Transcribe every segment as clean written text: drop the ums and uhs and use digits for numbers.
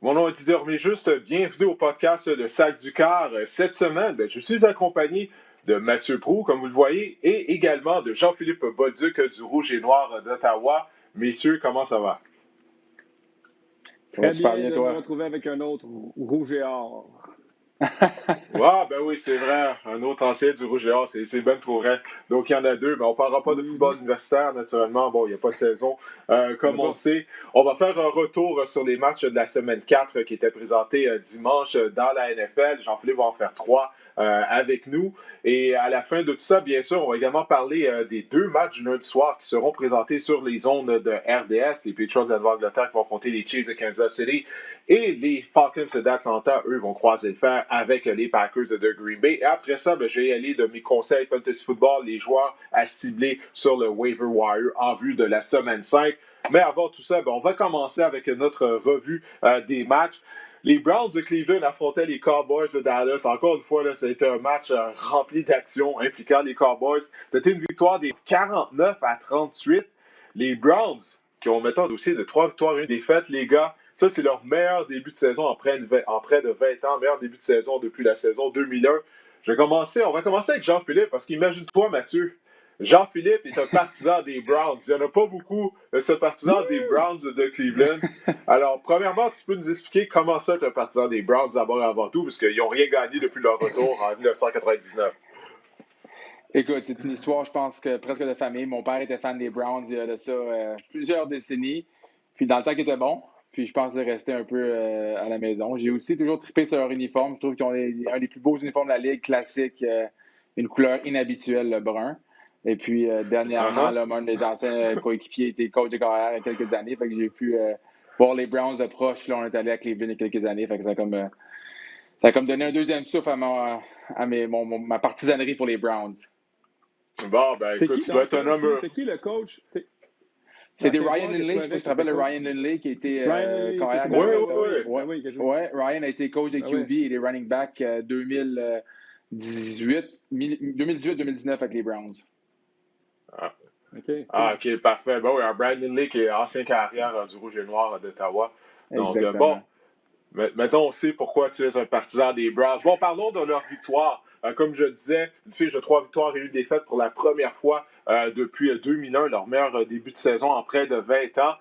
Mon nom est Didier Orméjuste. Bienvenue au podcast Le Sac du Car. Cette semaine, je suis accompagné de Mathieu Proulx, comme vous le voyez, et également de Jean-Philippe Bolduc du Rouge et Noir d'Ottawa. Messieurs, comment ça va? Ça va Très super bien bien, de nous toi? retrouver avec un autre rouge et or. Ah, ben oui, c'est vrai. Un autre ancien du Rouge et Or, c'est ben trop vrai. Donc, il y en a deux. Mais on ne parlera pas de football universitaire, naturellement. Bon, il n'y a pas de saison. Comme on sait, on va faire un retour sur les matchs de la semaine 4 qui étaient présentés dimanche dans la NFL. Jean-Philippe va en faire 3 avec nous. Et à la fin de tout ça, bien sûr, on va également parler des deux matchs du lundi soir qui seront présentés sur les zones de RDS. Les Patriots de l'Angleterre qui vont affronter les Chiefs de Kansas City. Et les Falcons d'Atlanta, eux, vont croiser le fer avec les Packers de Green Bay. Et après ça, je vais y aller de mes conseils fantasy football, les joueurs à cibler sur le waiver wire en vue de la semaine 5. Mais avant tout ça, on va commencer avec notre revue des matchs. Les Browns de Cleveland affrontaient les Cowboys de Dallas. Encore une fois, ça a été un match rempli d'actions impliquant les Cowboys. C'était une victoire des 49-38. Les Browns, qui ont maintenant un dossier de 3 victoires et une défaite, les gars, ça, c'est leur meilleur début de saison en près de 20 ans, meilleur début de saison depuis la saison 2001. On va commencer avec Jean-Philippe, parce qu'imagine-toi, Mathieu, Jean-Philippe est un partisan des Browns. Il n'y en a pas beaucoup, ce partisan des Browns de Cleveland. Alors, premièrement, tu peux nous expliquer comment ça, tu es un partisan des Browns d'abord et avant tout, parce qu'ils n'ont rien gagné depuis leur retour en 1999. Écoute, c'est une histoire, je pense, que presque de famille. Mon père était fan des Browns il y a de ça plusieurs décennies. Puis dans le temps qu'il était bon. Puis je pense de rester un peu à la maison. J'ai aussi toujours trippé sur leur uniforme. Je trouve qu'ils ont un des plus beaux uniformes de la Ligue, classique, une couleur inhabituelle, le brun. Et puis dernièrement, Uh-huh. là, un de mes anciens coéquipiers était coach de carrière il y a quelques années. Fait que j'ai pu voir les Browns de proche. Là, on est allé à Cleveland il y a quelques années. Fait que ça a comme donné un deuxième souffle ma partisanerie pour les Browns. Bon, ben C'est écoute, qui, tu dois être un homme. c'est qui le coach? C'était L'ancien Ryan joueur que tu Lindley, je sais pas avais, si tu te rappelles c'était de quoi? Ryan Lindley qui était Ryan Lilly, c'est carrière ben Oui, oui, oui, ben oui. oui, ouais, ben oui, que je... ouais, Ryan a été coach de Ben QB oui. et des running backs 2018-2019 avec les Browns. Ah, OK, ah, cool. ok, parfait. Ben oui, un Brandon Lee qui est ancien carrière du Rouge et Noir d'Ottawa. Donc, bon, Exactement. maintenant, on sait pourquoi tu es un partisan des Browns. Bon, parlons de leur victoire. Comme je disais, une fiche de 3 victoires et une défaite pour la première fois depuis 2001, leur meilleur début de saison en près de 20 ans.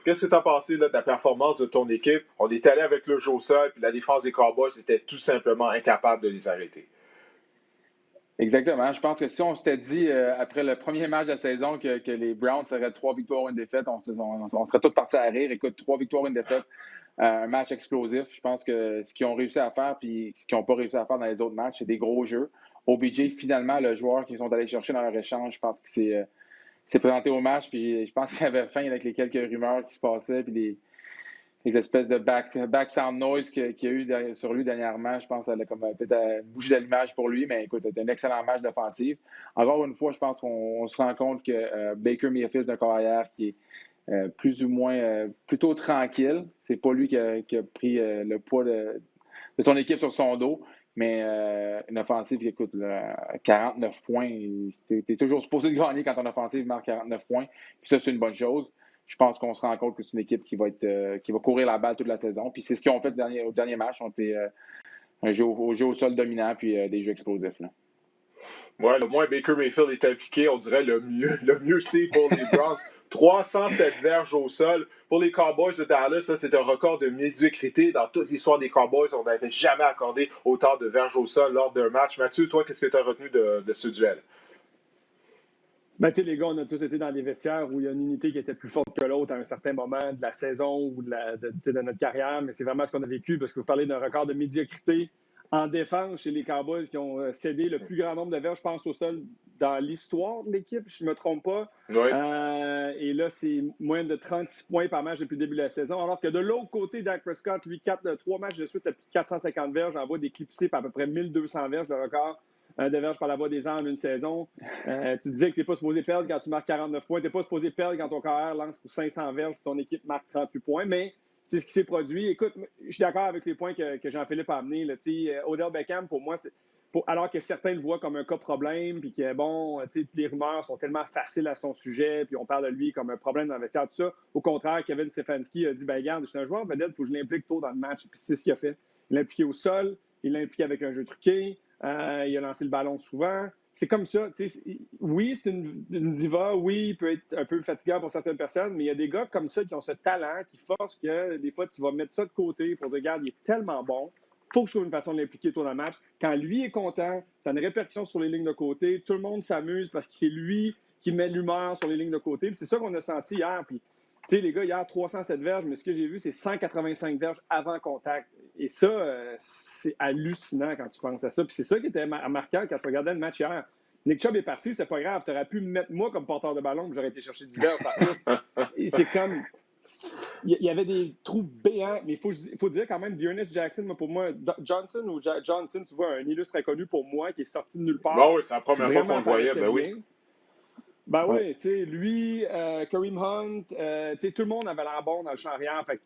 Qu'est-ce que tu as pensé là, de la performance de ton équipe? On est allé avec le jeu au sol, puis la défense des Cowboys était tout simplement incapable de les arrêter. Exactement. Je pense que si on s'était dit après le premier match de la saison que les Browns seraient 3 victoires, une défaite, on serait tous partis à rire. Écoute, 3 victoires, une défaite, un match explosif. Je pense que ce qu'ils ont réussi à faire puis ce qu'ils n'ont pas réussi à faire dans les autres matchs, c'est des gros jeux. OBJ, finalement, le joueur qu'ils sont allés chercher dans leur échange, je pense qu'il s'est présenté au match, puis je pense qu'il avait faim avec les quelques rumeurs qui se passaient, puis les espèces de back sound noise qu'il y a eu sur lui dernièrement. Je pense que ça a comme peut-être bougé l'image pour lui, mais écoute, c'était un excellent match d'offensive. Encore une fois, je pense qu'on se rend compte que Baker Mayfield, d'un carrière qui est plus ou moins plutôt tranquille. C'est pas lui qui a pris le poids de son équipe sur son dos. Mais une offensive qui écoute 49 points, tu es toujours supposé de gagner quand ton offensive marque 49 points. Puis ça, c'est une bonne chose. Je pense qu'on se rend compte que c'est une équipe qui va courir la balle toute la saison. Puis c'est ce qu'ils ont fait au dernier match. On était un jeu au sol dominant, puis des jeux explosifs. Là. Ouais, le moins Baker Mayfield est impliqué, on dirait le mieux c'est pour les Browns. 307 verges au sol. Pour les Cowboys de Dallas, ça c'est un record de médiocrité. Dans toute l'histoire des Cowboys, on n'avait jamais accordé autant de verges au sol lors d'un match. Mathieu, toi, qu'est-ce que tu as retenu de ce duel? Ben, tu sais, les gars, on a tous été dans des vestiaires où il y a une unité qui était plus forte que l'autre à un certain moment de la saison ou de notre carrière, mais c'est vraiment ce qu'on a vécu parce que vous parlez d'un record de médiocrité en défense chez les Cowboys qui ont cédé le plus grand nombre de verges, je pense, au sol dans l'histoire de l'équipe, je ne me trompe pas. Oui. Et là, c'est moins de 36 points par match depuis le début de la saison. Alors que de l'autre côté, Dak Prescott, lui, 3 matchs de suite à plus de 450 verges, envoie d'éclipser par à peu près 1200 verges, le record de verges par la voie des armes une saison. Tu disais que tu n'es pas supposé perdre quand tu marques 49 points. Tu n'es pas supposé perdre quand ton carrière lance pour 500 verges et ton équipe marque 38 points. Mais c'est ce qui s'est produit. Écoute, je suis d'accord avec les points que Jean-Philippe a amenés. Odell Beckham, pour moi, alors que certains le voient comme un cas problème, puis que, bon, tu sais, les rumeurs sont tellement faciles à son sujet, puis on parle de lui comme un problème dans le vestiaire, tout ça. Au contraire, Kevin Stefanski a dit, ben regarde, je suis un joueur vedette, il faut que je l'implique tôt dans le match. Puis c'est ce qu'il a fait. Il l'a impliqué au sol, il l'a impliqué avec un jeu truqué, il a lancé le ballon souvent. C'est comme ça. Oui, c'est une diva. Oui, il peut être un peu fatigant pour certaines personnes, mais il y a des gars comme ça qui ont ce talent, qui forcent que des fois, tu vas mettre ça de côté pour dire, regarde, il est tellement bon. Il faut que je trouve une façon de l'impliquer tout dans le match. Quand lui est content, ça a une répercussion sur les lignes de côté. Tout le monde s'amuse parce que c'est lui qui met l'humeur sur les lignes de côté. Puis c'est ça qu'on a senti hier. Puis, tu sais, les gars, hier, 307 verges, mais ce que j'ai vu, c'est 185 verges avant contact. Et ça, c'est hallucinant quand tu penses à ça. Puis c'est ça qui était marquant quand tu regardais le match hier. Nick Chubb est parti, c'est pas grave. Tu aurais pu me mettre moi comme porteur de ballon, que j'aurais été chercher 10 verges par plus. Et c'est comme. Il y avait des trous béants, mais il faut dire quand même, Dearness Jackson, pour moi, Johnson ou Johnson, tu vois, un illustre inconnu pour moi qui est sorti de nulle part. Ben oui, c'est la première fois qu'on le voyait, ben oui. Ben oui, tu sais, lui, Kareem Hunt, tu sais, tout le monde avait l'air bon dans le champ arrière. Fait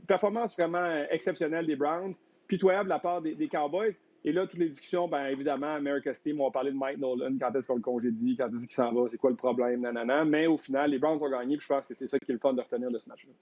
performance vraiment exceptionnelle des Browns, pitoyable de la part des Cowboys. Et là, toutes les discussions, bien évidemment, America's Team, on va parler de Mike Nolan, quand est-ce qu'on le congédie, quand est-ce qu'il s'en va, c'est quoi le problème, nanana. Mais au final, les Browns ont gagné, puis je pense que c'est ça qui est le fun de retenir de ce match-là.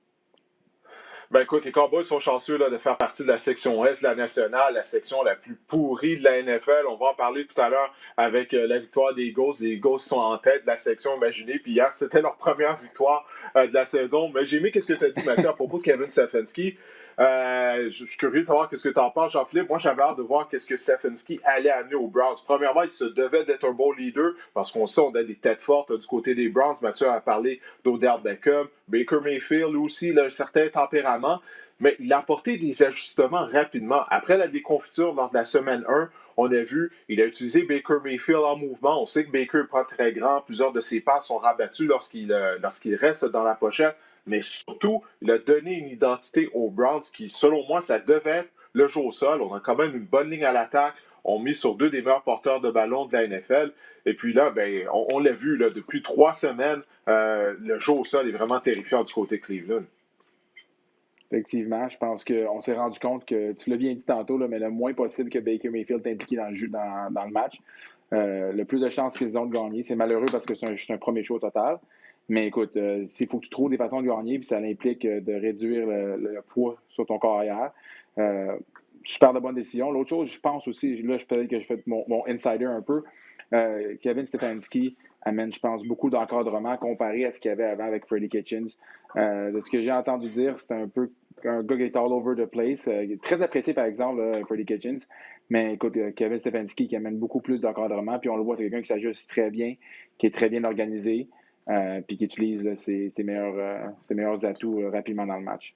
Ben écoute, les Cowboys sont chanceux là, de faire partie de la section Est de la nationale, la section la plus pourrie de la NFL. On va en parler tout à l'heure avec la victoire des Eagles. Les Eagles sont en tête de la section, imaginez. Puis hier, c'était leur première victoire de la saison. Mais j'ai aimé ce que tu as dit, Mathieu, à propos de Kevin Stefanski. Je suis curieux de savoir ce que tu en penses, Jean-Philippe. Moi, j'avais hâte de voir ce que Stefanski allait amener aux Browns. Premièrement, il se devait d'être un bon leader parce qu'on sait on a des têtes fortes du côté des Browns. Mathieu a parlé d'Odell Beckham, Baker Mayfield aussi, il a un certain tempérament. Mais il a apporté des ajustements rapidement. Après la déconfiture lors de la semaine 1, on a vu, il a utilisé Baker Mayfield en mouvement. On sait que Baker n'est pas très grand. Plusieurs de ses passes sont rabattues lorsqu'il reste dans la pochette. Mais surtout, il a donné une identité aux Browns qui, selon moi, ça devait être le jeu au sol. On a quand même une bonne ligne à l'attaque. On mise sur deux des meilleurs porteurs de ballon de la NFL. Et puis là, ben, on l'a vu là, depuis 3 semaines, le jeu au sol est vraiment terrifiant du côté Cleveland. Effectivement, je pense qu'on s'est rendu compte que, tu l'as bien dit tantôt, là, mais le moins possible que Baker Mayfield est impliqué dans le match. Le plus de chances qu'ils ont de gagner. C'est malheureux parce que c'est un premier show total. Mais écoute, s'il faut que tu trouves des façons de gagner, puis ça implique de réduire le poids sur ton corps arrière. Super de bonne décision. L'autre chose, je pense aussi, là, peut-être que je fais mon insider un peu. Kevin Stefanski amène, je pense, beaucoup d'encadrement comparé à ce qu'il y avait avant avec Freddie Kitchens. De ce que j'ai entendu dire, c'est un peu un gars qui est all over the place. Très apprécié, par exemple, Freddie Kitchens. Mais écoute, Kevin Stefanski qui amène beaucoup plus d'encadrement. Puis on le voit, c'est quelqu'un qui s'ajuste très bien, qui est très bien organisé, puis qui utilise là, ses meilleurs atouts rapidement dans le match.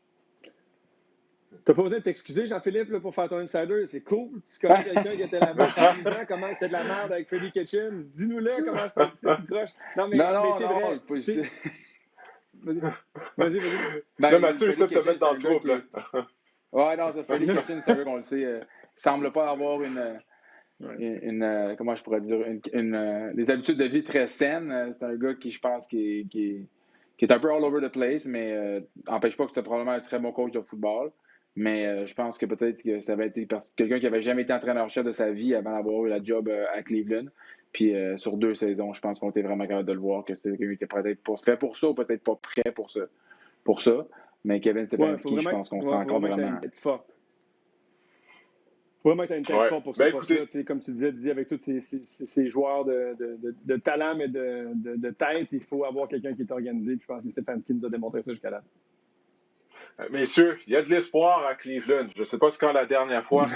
Tu n'as pas besoin de t'excuser, Jean-Philippe, là, pour faire ton insider. C'est cool. Tu connais quelqu'un qui était là-bas en disant comment c'était de la merde avec Freddie Kitchens. Dis-nous-le comment c'était tout croche. Non, mais c'est vrai. Vas-y. Ben, Mathieu, ça te met dans le trouble. Ouais, non, ça, Freddie Kitchens, c'est un peu qu'on le sait. Il semble pas avoir comment je pourrais dire, des habitudes de vie très saines. C'est un gars qui, je pense, qui est un peu all over the place, mais n'empêche pas que c'était probablement un très bon coach de football. Mais je pense que peut-être que ça avait été quelqu'un qui n'avait jamais été entraîneur-chef de sa vie avant d'avoir eu la job à Cleveland. Puis sur 2 saisons, je pense qu'on était vraiment capable de le voir que c'était quelqu'un qui était peut-être pas fait pour ça ou peut-être pas prêt pour ça. Mais Kevin Stefanski, je pense qu'on s'en compte vraiment. Il faut vraiment que tu aies une tête forte pour ce poste-là. Comme tu disais, avec tous ces joueurs de talent, mais de tête, il faut avoir quelqu'un qui est organisé. Puis je pense que Stefanski nous a démontré ça jusqu'à là. Messieurs, il y a de l'espoir à Cleveland. Je ne sais pas c'est quand la dernière fois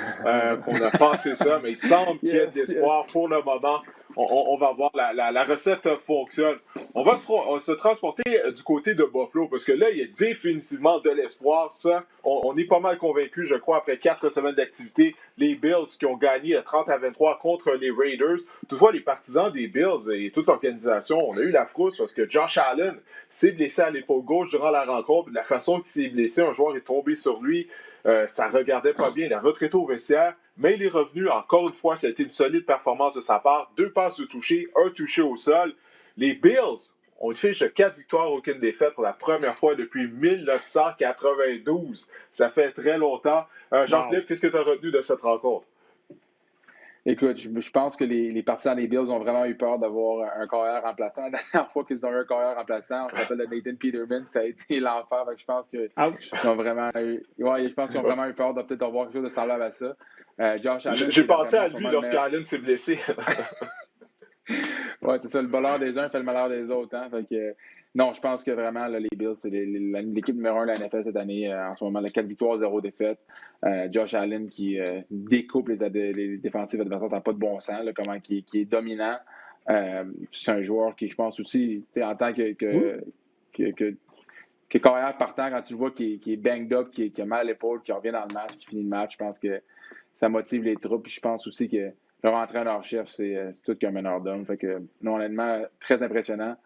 qu'on a pensé ça, mais il semble qu'il y ait de l'espoir pour le moment. On va voir, la recette fonctionne. On va se transporter du côté de Buffalo, parce que là, il y a définitivement de l'espoir. Ça, on est pas mal convaincus, je crois, après 4 semaines d'activité. Les Bills qui ont gagné 30-23 contre les Raiders. Toutefois, les partisans des Bills et toute l'organisation, on a eu la frousse parce que Josh Allen s'est blessé à l'épaule gauche durant la rencontre. De la façon qu'il s'est blessé, un joueur est tombé sur lui. Ça regardait pas bien. Il a retraité au vestiaire, mais il est revenu. Encore une fois, ça a été une solide performance de sa part. 2 passes de toucher, 1 touché au sol. Les Bills ont une fiche de 4 victoires, aucune défaite pour la première fois depuis 1992. Ça fait très longtemps. Jean-Philippe, qu'est-ce que tu as retenu de cette rencontre? Écoute, je pense que les partisans des Bills ont vraiment eu peur d'avoir un carrière remplaçant. La dernière fois qu'ils ont eu un carrière remplaçant, on se rappelle de Nathan Peterman, ça a été l'enfer. Je pense qu'ils Ouch! ont vraiment je pense qu'ils ont vraiment eu peur de peut-être avoir quelque chose de semblable à ça. Josh Allen, J'ai qui est pensé d'après à moi lui sûrement le meilleur. lorsqu'Allen s'est blessé. Ouais, c'est ça, le bonheur des uns fait le malheur des autres. Hein? Fait que, non, je pense que vraiment, là, les Bills, c'est l'équipe numéro 1 de la NFL cette année. En ce moment, 4 victoires, 0 défaites. Josh Allen qui découpe les défensives adversaires, ça n'a pas de bon sens, là, comment qui est dominant. C'est un joueur qui, je pense aussi, en tant que carrière partant, quand tu le vois qui est banged up, qui a mal à l'épaule, qui revient dans le match, qui finit le match, je pense que ça motive les troupes. Puis je pense aussi que leur entraîneur-chef, c'est tout qu'un meneur d'homme. Fait que, non, honnêtement, très impressionnant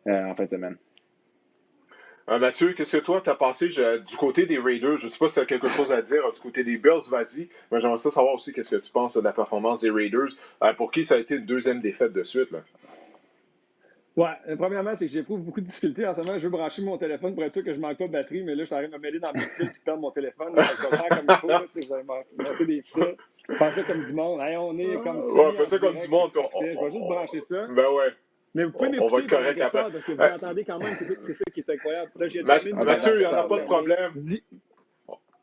en fin de semaine. Mathieu, qu'est-ce que toi, tu as pensé du côté des Raiders? Je ne sais pas si tu as quelque chose à dire du côté des Bills, vas-y. Mais j'aimerais ça savoir aussi qu'est-ce que tu penses de la performance des Raiders, pour qui ça a été une deuxième défaite de suite. Là. Ouais, premièrement, c'est que j'éprouve beaucoup de difficultés en ce moment. Je veux brancher mon téléphone pour être sûr que je manque pas de batterie, mais là, je suis en train de me mêler dans mes fils puis perdre mon téléphone. Là, fait que je vais faire comme il faut. Là, je vais monter des fils. Faire ça comme du monde. Hey, on est comme ça. Ouais, fais ça comme du monde. Je vais juste brancher ça. Ben ouais. Mais vous pouvez On va m'écouter être pendant correct que je après. parle parce que vous m'entendez quand même. C'est ça qui est incroyable. Là, j'ai terminé une Mathieu, il n'y meilleure en a pas de problème.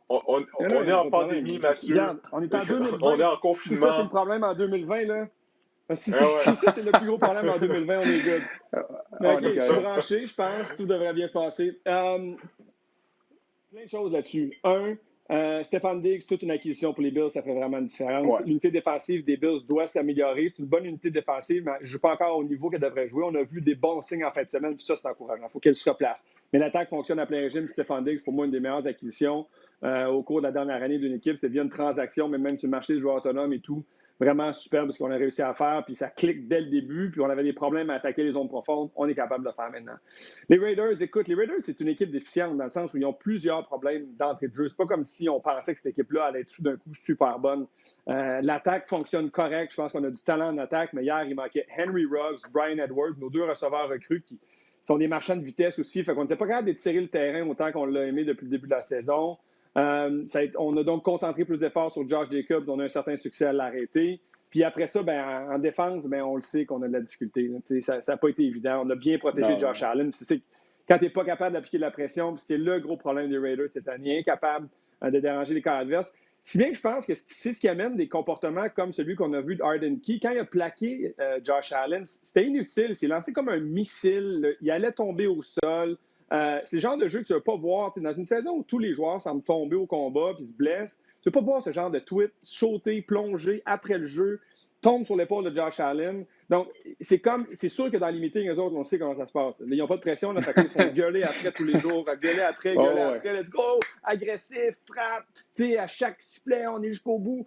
On est en pandémie, Mathieu. Regarde, on est en 2020. On est en Si ça, c'est le confinement. problème en 2020, là. Si Ah ouais. ça, c'est le plus gros problème en 2020, on est good. Mais OK, On est je suis correct. branché, je pense. Tout devrait bien se passer. Plein de choses là-dessus. Stéphane Diggs, toute une acquisition pour les Bills, ça fait vraiment une différence. Ouais. L'unité défensive des Bills doit s'améliorer. C'est une bonne unité défensive, mais je ne joue pas encore au niveau qu'elle devrait jouer. On a vu des bons signes en fin de semaine, puis ça, c'est encourageant. Il faut qu'elle se replace. Mais l'attaque fonctionne à plein régime. Stéphane Diggs, pour moi, une des meilleures acquisitions au cours de la dernière année d'une équipe. C'est via une transaction, mais même sur le marché de joueurs autonomes et tout. Vraiment superbe ce qu'on a réussi à faire, puis ça clique dès le début, puis on avait des problèmes à attaquer les zones profondes. On est capable de le faire maintenant. Les Raiders, écoute, les Raiders, c'est une équipe déficiente dans le sens où ils ont plusieurs problèmes d'entrée de jeu. C'est pas comme si on pensait que cette équipe-là allait être tout d'un coup super bonne. L'attaque fonctionne correct. Je pense qu'on a du talent en attaque, mais hier, il manquait Henry Ruggs, Brian Edwards, nos deux receveurs recrues qui sont des marchands de vitesse aussi. Fait qu'on n'était pas capable d'étirer le terrain autant qu'on l'a aimé depuis le début de la saison. On a donc concentré plus d'efforts sur Josh Jacobs. On a un certain succès à l'arrêter. Puis après ça, en défense, on le sait qu'on a de la difficulté. Ça n'a pas été évident. On a bien protégé Josh Allen. Quand tu n'es pas capable d'appliquer de la pression, c'est le gros problème des Raiders cette année, incapable de déranger les corps adverses. Si bien que je pense que c'est ce qui amène des comportements comme celui qu'on a vu de Arden Key. Quand il a plaqué Josh Allen, c'était inutile. Il s'est lancé comme un missile. Il allait tomber au sol. C'est le genre de jeu que tu ne veux pas voir. Dans une saison où tous les joueurs semblent tomber au combat puis se blessent, tu ne veux pas voir ce genre de tweet sauter, plonger après le jeu, tombe sur l'épaule de Josh Allen. Donc, c'est sûr que dans les meetings, eux autres, on sait comment ça se passe. Ils n'ont pas de pression, là, fait qu'ils sont gueulés après tous les jours, gueuler après, let's go, agressif, frappe, à chaque sifflet, on est jusqu'au bout.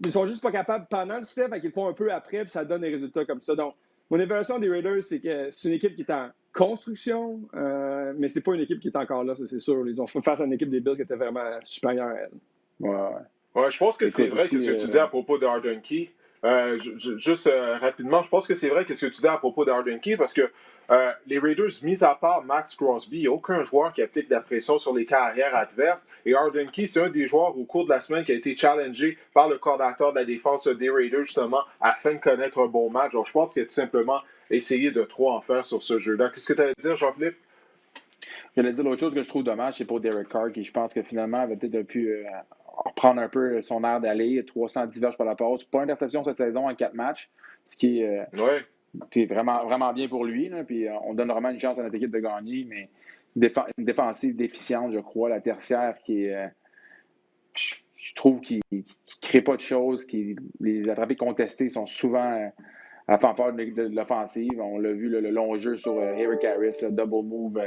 Ils sont juste pas capables pendant le sifflet, fait qu'ils le font un peu après, puis ça donne des résultats comme ça. Donc, mon évaluation des Raiders, c'est que c'est une équipe qui est en construction, mais c'est pas une équipe qui est encore là, ça, c'est sûr. Ils ont fait face à une équipe des Bills qui était vraiment supérieure à elle. Ouais, je pense que c'est vrai ce que tu dis à propos de Arden Key. Juste rapidement, je pense que c'est vrai ce que tu dis à propos d'Arden Key parce que les Raiders, mis à part Max Crosby, il n'y a aucun joueur qui applique de la pression sur les carrières adverses. Et Arden Key, c'est un des joueurs au cours de la semaine qui a été challengé par le coordinateur de la défense des Raiders justement afin de connaître un bon match. Donc je pense qu'il a tout simplement essayé de trop en faire sur ce jeu-là. Qu'est-ce que tu allais dire, Jean-Philippe? J'allais dire l'autre chose que je trouve dommage, c'est pour Derek Carr, qui je pense que finalement avait peut-être pu reprendre un peu son air d'aller, 310 verges par la passe. Pas interception cette saison en 4 matchs, ce qui est vraiment, vraiment bien pour lui. Là, puis on donne vraiment une chance à notre équipe de gagner, mais une défensive déficiente, je crois, la tertiaire, qui est, je trouve qu'il ne crée pas de choses, les attrapés contestés sont souvent à fanfare de l'offensive. On l'a vu, le long jeu sur Eric Harris, le double move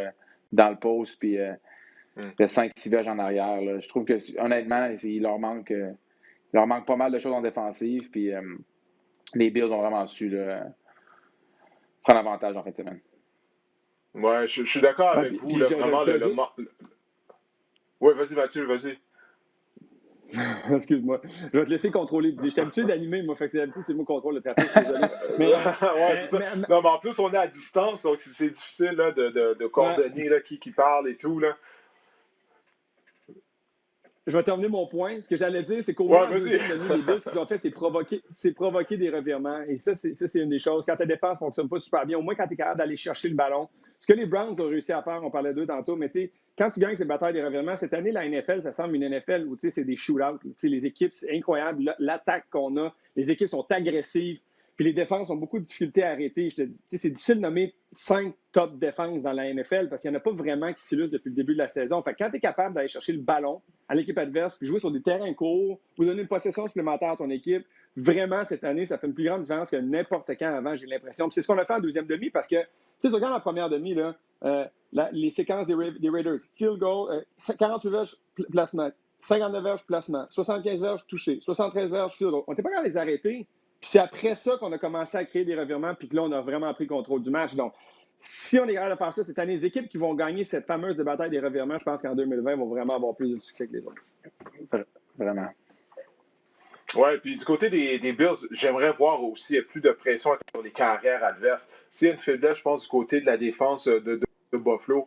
dans le post, puis le 5-6 verges en arrière. Là. Je trouve que, honnêtement, il leur manque pas mal de choses en défensive, puis les Bills ont vraiment su prendre avantage en fin de semaine. Ouais, je suis d'accord avec vous. Là, vraiment, Oui, vas-y, Mathieu, vas-y. Excuse-moi. Je vais te laisser contrôler. Je suis habitué d'animer, moi. Fait que d'habitude, c'est moi qui contrôle le trafic. Désolé. C'est ça. Non, mais en plus, on est à distance, donc c'est difficile là, de coordonner là, qui parle et tout. Là. je vais terminer mon point. Ce que j'allais dire, c'est qu'au Ouais, moins en vas-y. deuxième demi, les Bills, ce qu'ils ont fait, c'est provoquer des revirements. Et ça, c'est une des choses. Quand ta défense ne fonctionne pas super bien, au moins quand tu es capable d'aller chercher le ballon. Ce que les Browns ont réussi à faire, on parlait d'eux tantôt, mais tu sais, quand tu gagnes ces batailles des revirements, cette année, la NFL, ça semble une NFL où c'est des shootouts. Les équipes, c'est incroyable. L'attaque qu'on a, les équipes sont agressives. Puis les défenses ont beaucoup de difficultés à arrêter. Je te dis, c'est difficile de nommer 5 top défenses dans la NFL parce qu'il n'y en a pas vraiment qui s'illustrent depuis le début de la saison. Fait que quand tu es capable d'aller chercher le ballon à l'équipe adverse puis jouer sur des terrains courts ou donner une possession supplémentaire à ton équipe, vraiment, cette année, ça fait une plus grande différence que n'importe quand avant, j'ai l'impression. Puis c'est ce qu'on a fait en deuxième demi parce que, tu sais, regarde la première demi, là, les séquences des Raiders, field goal, 48 verges placement, 59 verges placement, 75 verges touché, 73 verges field goal. On n'était pas capable de les arrêter. Puis c'est après ça qu'on a commencé à créer des revirements, puis que là, on a vraiment pris le contrôle du match. Donc, si on est capable de faire ça cette année, les équipes qui vont gagner cette fameuse bataille des revirements, je pense qu'en 2020, vont vraiment avoir plus de succès que les autres. Vraiment. Ouais, puis du côté des Bills, j'aimerais voir aussi plus de pression sur les carrières adverses. S'il y a une faiblesse, je pense, du côté de la défense de Buffalo,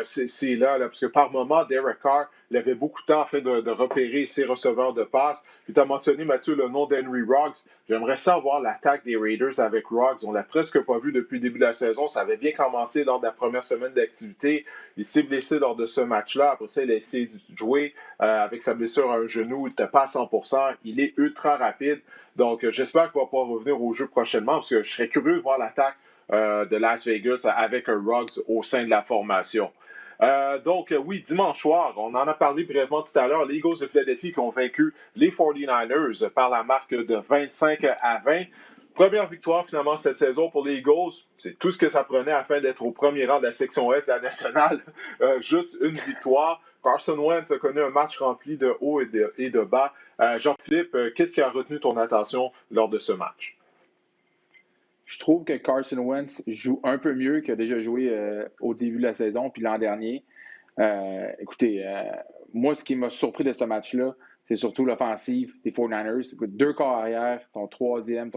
c'est là, parce que par moment, Derek Carr, il avait beaucoup de temps afin de repérer ses receveurs de passe. Puis tu as mentionné, Mathieu, le nom d'Henry Ruggs. J'aimerais savoir l'attaque des Raiders avec Ruggs. On l'a presque pas vu depuis le début de la saison. Ça avait bien commencé lors de la première semaine d'activité. Il s'est blessé lors de ce match-là. Après ça, il a essayé de jouer avec sa blessure à un genou. Il n'était pas à 100%. Il est ultra rapide. Donc, j'espère qu'il va pouvoir revenir au jeu prochainement parce que je serais curieux de voir l'attaque de Las Vegas avec un Ruggs au sein de la formation. Donc, oui, dimanche soir, on en a parlé brièvement tout à l'heure, les Eagles de Philadelphie qui ont vaincu les 49ers par la marque de 25-20. Première victoire finalement cette saison pour les Eagles. C'est tout ce que ça prenait afin d'être au premier rang de la section Est de la nationale. Juste une victoire. Carson Wentz a connu un match rempli de hauts et de bas. Jean-Philippe, qu'est-ce qui a retenu ton attention lors de ce match? Je trouve que Carson Wentz joue un peu mieux qu'il a déjà joué au début de la saison, puis l'an dernier. Écoutez, moi, ce qui m'a surpris de ce match-là, c'est surtout l'offensive des 49ers. Écoute, deux corps arrière, ton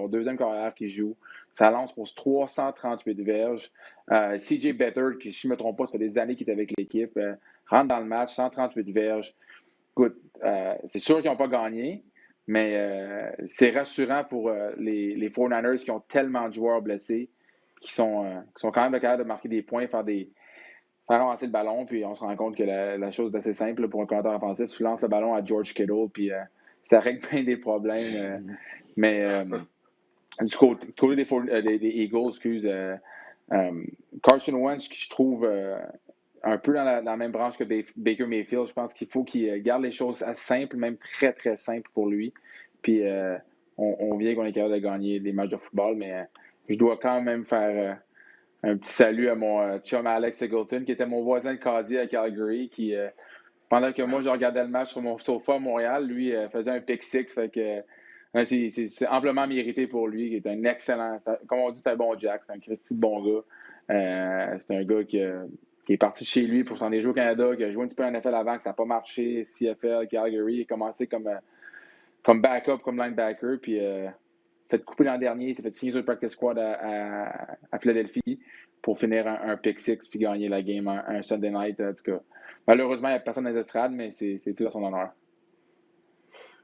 deuxième corps arrière qui joue. Ça lance pour 338 verges. CJ Beathard, qui, si je ne me trompe pas, ça fait des années qu'il est avec l'équipe, rentre dans le match, 138 verges. Écoute, c'est sûr qu'ils n'ont pas gagné, mais c'est rassurant pour les 49ers qui ont tellement de joueurs blessés, qui sont quand même capables de marquer des points, faire avancer le ballon, puis on se rend compte que la chose est assez simple pour un commentateur offensif. Tu lances le ballon à George Kittle, puis ça règle bien des problèmes. Mais du côté des Eagles, excuse, Carson Wentz, je trouve un peu dans la même branche que Baker Mayfield. Je pense qu'il faut qu'il garde les choses simples, même très, très simples pour lui. Puis on vient qu'on est capable de gagner des matchs de football, mais je dois quand même faire un petit salut à mon chum Alex Singleton, qui était mon voisin de casier à Calgary, qui, pendant que moi, je regardais le match sur mon sofa à Montréal, lui faisait un pick six. Fait que c'est amplement mérité pour lui, qui est un excellent, comme on dit, c'est un bon Jack, c'est un Christy de bon gars. C'est un gars qui est parti de chez lui pour s'en aller jouer au Canada, qui a joué un petit peu en NFL avant, que ça n'a pas marché, CFL, Calgary, il a commencé comme backup, comme linebacker, puis fait couper l'an dernier, il s'est fait signer sur le practice squad à Philadelphie pour finir un pick six puis gagner la game un Sunday night. En tout cas, malheureusement, il n'y a personne dans les estrades, mais c'est tout à son honneur.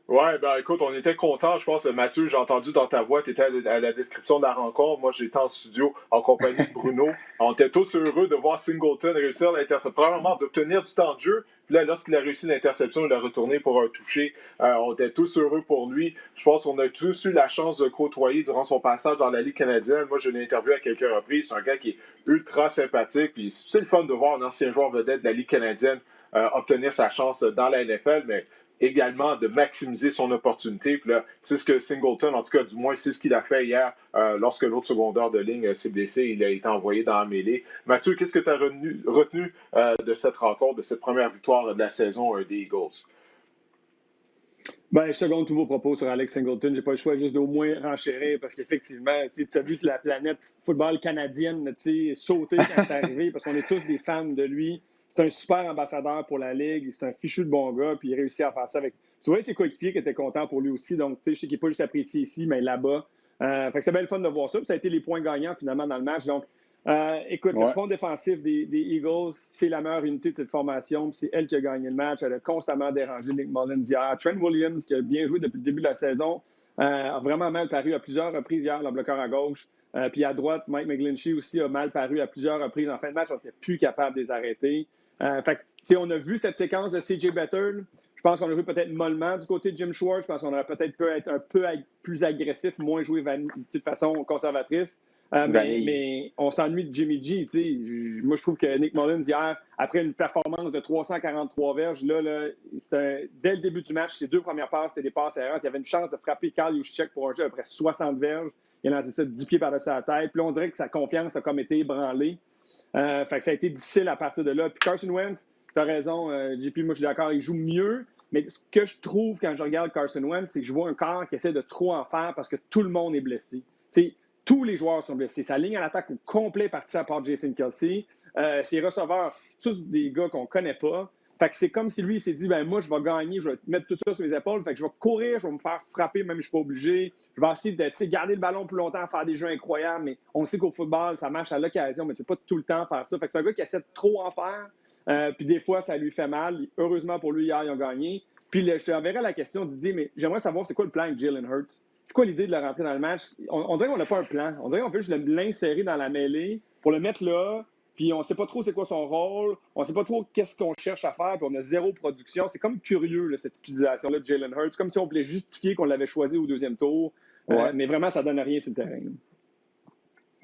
Ouais, ben écoute, on était contents, je pense, Mathieu, j'ai entendu dans ta voix, tu étais à la description de la rencontre. Moi, j'étais en studio en compagnie de Bruno. On était tous heureux de voir Singleton réussir l'interception. Premièrement, d'obtenir du temps de jeu. Puis là, lorsqu'il a réussi l'interception, il a retourné pour un toucher. On était tous heureux pour lui. Je pense qu'on a tous eu la chance de côtoyer durant son passage dans la Ligue canadienne. Moi, je l'ai interviewé à quelques reprises. C'est un gars qui est ultra sympathique. Puis c'est le fun de voir un ancien joueur vedette de la Ligue canadienne obtenir sa chance dans la NFL. Mais également de maximiser son opportunité. Puis là, c'est ce que Singleton, en tout cas, du moins, c'est ce qu'il a fait hier lorsque l'autre secondaire de ligne s'est blessé. Il a été envoyé dans la mêlée. Mathieu, qu'est-ce que tu as retenu de cette rencontre, de cette première victoire de la saison des Eagles? Ben, je seconde tous vos propos sur Alex Singleton. J'ai pas le choix juste d'au moins renchérir parce qu'effectivement, tu as vu la planète football canadienne sauter quand c'est arrivé parce qu'on est tous des fans de lui. C'est un super ambassadeur pour la Ligue. C'est un fichu de bon gars. Puis il réussit à faire ça avec. Tu vois, ses coéquipiers qui étaient contents pour lui aussi. Donc, tu sais, je sais qu'il n'est pas juste apprécié ici, mais là-bas. Fait que c'est bien le fun de voir ça. Puis ça a été les points gagnants finalement dans le match. Donc, Écoute, le Ouais. front défensif des Eagles, c'est la meilleure unité de cette formation. C'est elle qui a gagné le match. Elle a constamment dérangé Nick Mullins hier. Trent Williams, qui a bien joué depuis le début de la saison, a vraiment mal paru à plusieurs reprises hier, le bloqueur à gauche. Puis à droite, Mike McGlinchey aussi a mal paru à plusieurs reprises. En fin de match, on n'était plus capable de les arrêter. On a vu cette séquence de C.J. Beathard. Je pense qu'on a joué peut-être mollement du côté de Jim Schwartz. Je pense qu'on aurait peut-être pu être un peu plus agressif, moins joué de façon conservatrice. Mais on s'ennuie de Jimmy G. Moi, je trouve que Nick Mullins, hier, après une performance de 343 verges, dès le début du match, ses 2 premières passes, c'était des passes errantes. Il y avait une chance de frapper Kyle Juszczyk pour un jeu à peu près 60 verges. Il a lancé ça 10 pieds par-dessus la tête. Puis là, on dirait que sa confiance a comme été ébranlée. Ça a été difficile à partir de là. Puis Carson Wentz, tu as raison, JP, moi, je suis d'accord, il joue mieux. Mais ce que je trouve quand je regarde Carson Wentz, c'est que je vois un corps qui essaie de trop en faire parce que tout le monde est blessé. Tous les joueurs sont blessés. Sa ligne à l'attaque au complet partie à part Jason Kelce. Ses receveurs, c'est tous des gars qu'on ne connaît pas. Fait que c'est comme si lui, il s'est dit, moi, je vais gagner, je vais mettre tout ça sur mes épaules. Fait que je vais courir, je vais me faire frapper, même si je ne suis pas obligé. Je vais essayer de garder le ballon plus longtemps, faire des jeux incroyables. Mais on sait qu'au football, ça marche à l'occasion, mais tu ne peux pas tout le temps faire ça. Fait que c'est un gars qui essaie de trop en faire. Puis des fois, ça lui fait mal. Heureusement pour lui, hier, ils ont gagné. Puis je te enverrai la question, Didier, mais j'aimerais savoir c'est quoi le plan avec Jalen Hurts? C'est quoi l'idée de le rentrer dans le match? On dirait qu'on n'a pas un plan. On dirait qu'on veut juste l'insérer dans la mêlée pour le mettre là, puis on ne sait pas trop c'est quoi son rôle, on ne sait pas trop qu'est-ce qu'on cherche à faire, puis on a zéro production. C'est comme curieux, là, cette utilisation-là de Jalen Hurts, comme si on voulait justifier qu'on l'avait choisi au 2e tour. Mais vraiment, ça ne donne rien sur le terrain.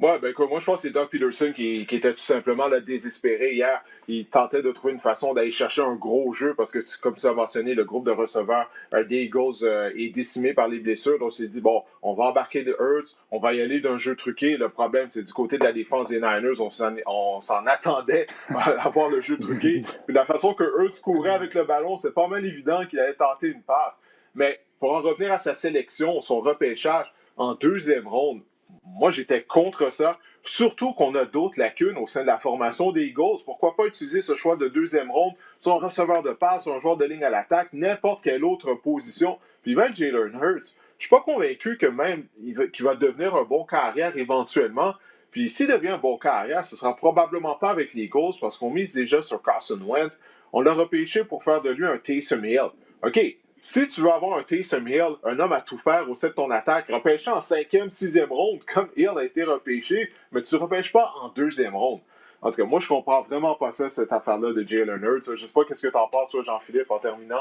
Ouais, ben écoute, moi je pense que c'est Doug Peterson qui était tout simplement là, désespéré hier. Il tentait de trouver une façon d'aller chercher un gros jeu parce que, comme tu as mentionné, le groupe de receveurs des Eagles est décimé par les blessures. Donc, on s'est dit, bon, on va embarquer de Hurts, on va y aller d'un jeu truqué. Le problème, c'est du côté de la défense des Niners, on s'en attendait à avoir le jeu truqué. Puis la façon que Hurts courait avec le ballon, c'est pas mal évident qu'il allait tenter une passe. Mais pour en revenir à sa sélection, son repêchage en 2e ronde, moi, j'étais contre ça. Surtout qu'on a d'autres lacunes au sein de la formation des Eagles. Pourquoi pas utiliser ce choix de 2e ronde sur un receveur de passe, sur un joueur de ligne à l'attaque, n'importe quelle autre position. Puis même Jalen Hurts, je suis pas convaincu que même qu'il va devenir un bon carrière éventuellement. Puis s'il devient un bon carrière, ce sera probablement pas avec les Eagles parce qu'on mise déjà sur Carson Wentz. On l'a repêché pour faire de lui un Taysom Hill. OK, si tu veux avoir un Taysom Hill, un homme à tout faire au sein de ton attaque, repêché en 5e, 6e ronde, comme Hill a été repêché, mais tu ne repêches pas en 2e ronde. En tout cas, moi, je comprends vraiment pas ça, cette affaire-là de Jalen Hurts. Je sais pas qu'est-ce que tu en penses, toi, Jean-Philippe, en terminant.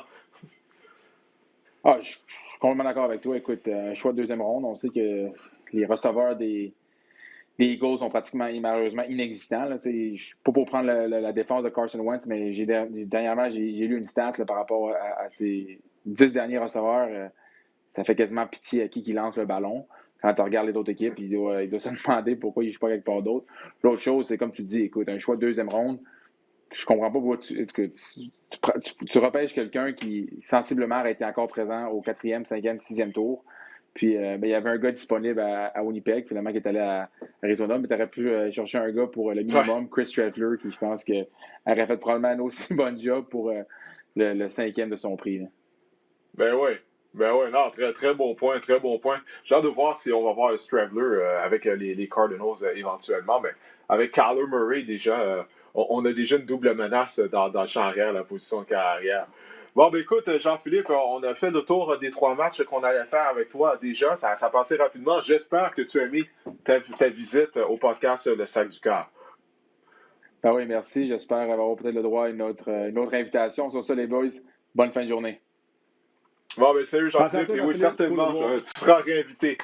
Je suis complètement d'accord avec toi. Écoute, choix de 2e ronde, on sait que les receveurs des Eagles sont pratiquement, malheureusement, inexistants. Je ne suis pas pour prendre la défense de Carson Wentz, mais dernièrement, j'ai lu une stat par rapport à ces 10 derniers receveurs. Ça fait quasiment pitié à qui lance le ballon. Quand tu regardes les autres équipes, il doit se demander pourquoi il ne joue pas quelque part d'autre. L'autre chose, c'est comme tu dis, écoute, un choix de 2e ronde, je comprends pas pourquoi tu repêches quelqu'un qui sensiblement aurait été encore présent au 4e, 5e, 6e tour. Puis, il y avait un gars disponible à Winnipeg, finalement, qui est allé à Arizona, mais tu aurais pu chercher un gars pour le minimum, Chris Trefler, qui, je pense, aurait fait probablement un aussi bon job pour le 5e de son prix. Là. Ben oui. Non, très, très bon point, très bon point. J'ai hâte de voir si on va voir Straveler avec les Cardinals éventuellement, mais avec Kyler Murray, déjà, on a déjà une double menace dans le champ arrière, la position de carrière. Bon, ben écoute, Jean-Philippe, on a fait le tour des 3 matchs qu'on allait faire avec toi déjà. Ça a passé rapidement. J'espère que tu as aimé ta visite au podcast Le Sac du Cœur. Ben oui, merci. J'espère avoir peut-être le droit à une autre invitation. Sur ça, les boys, bonne fin de journée. Bon, ben salut Jean-Philippe. Et oui, certainement, tu seras réinvité.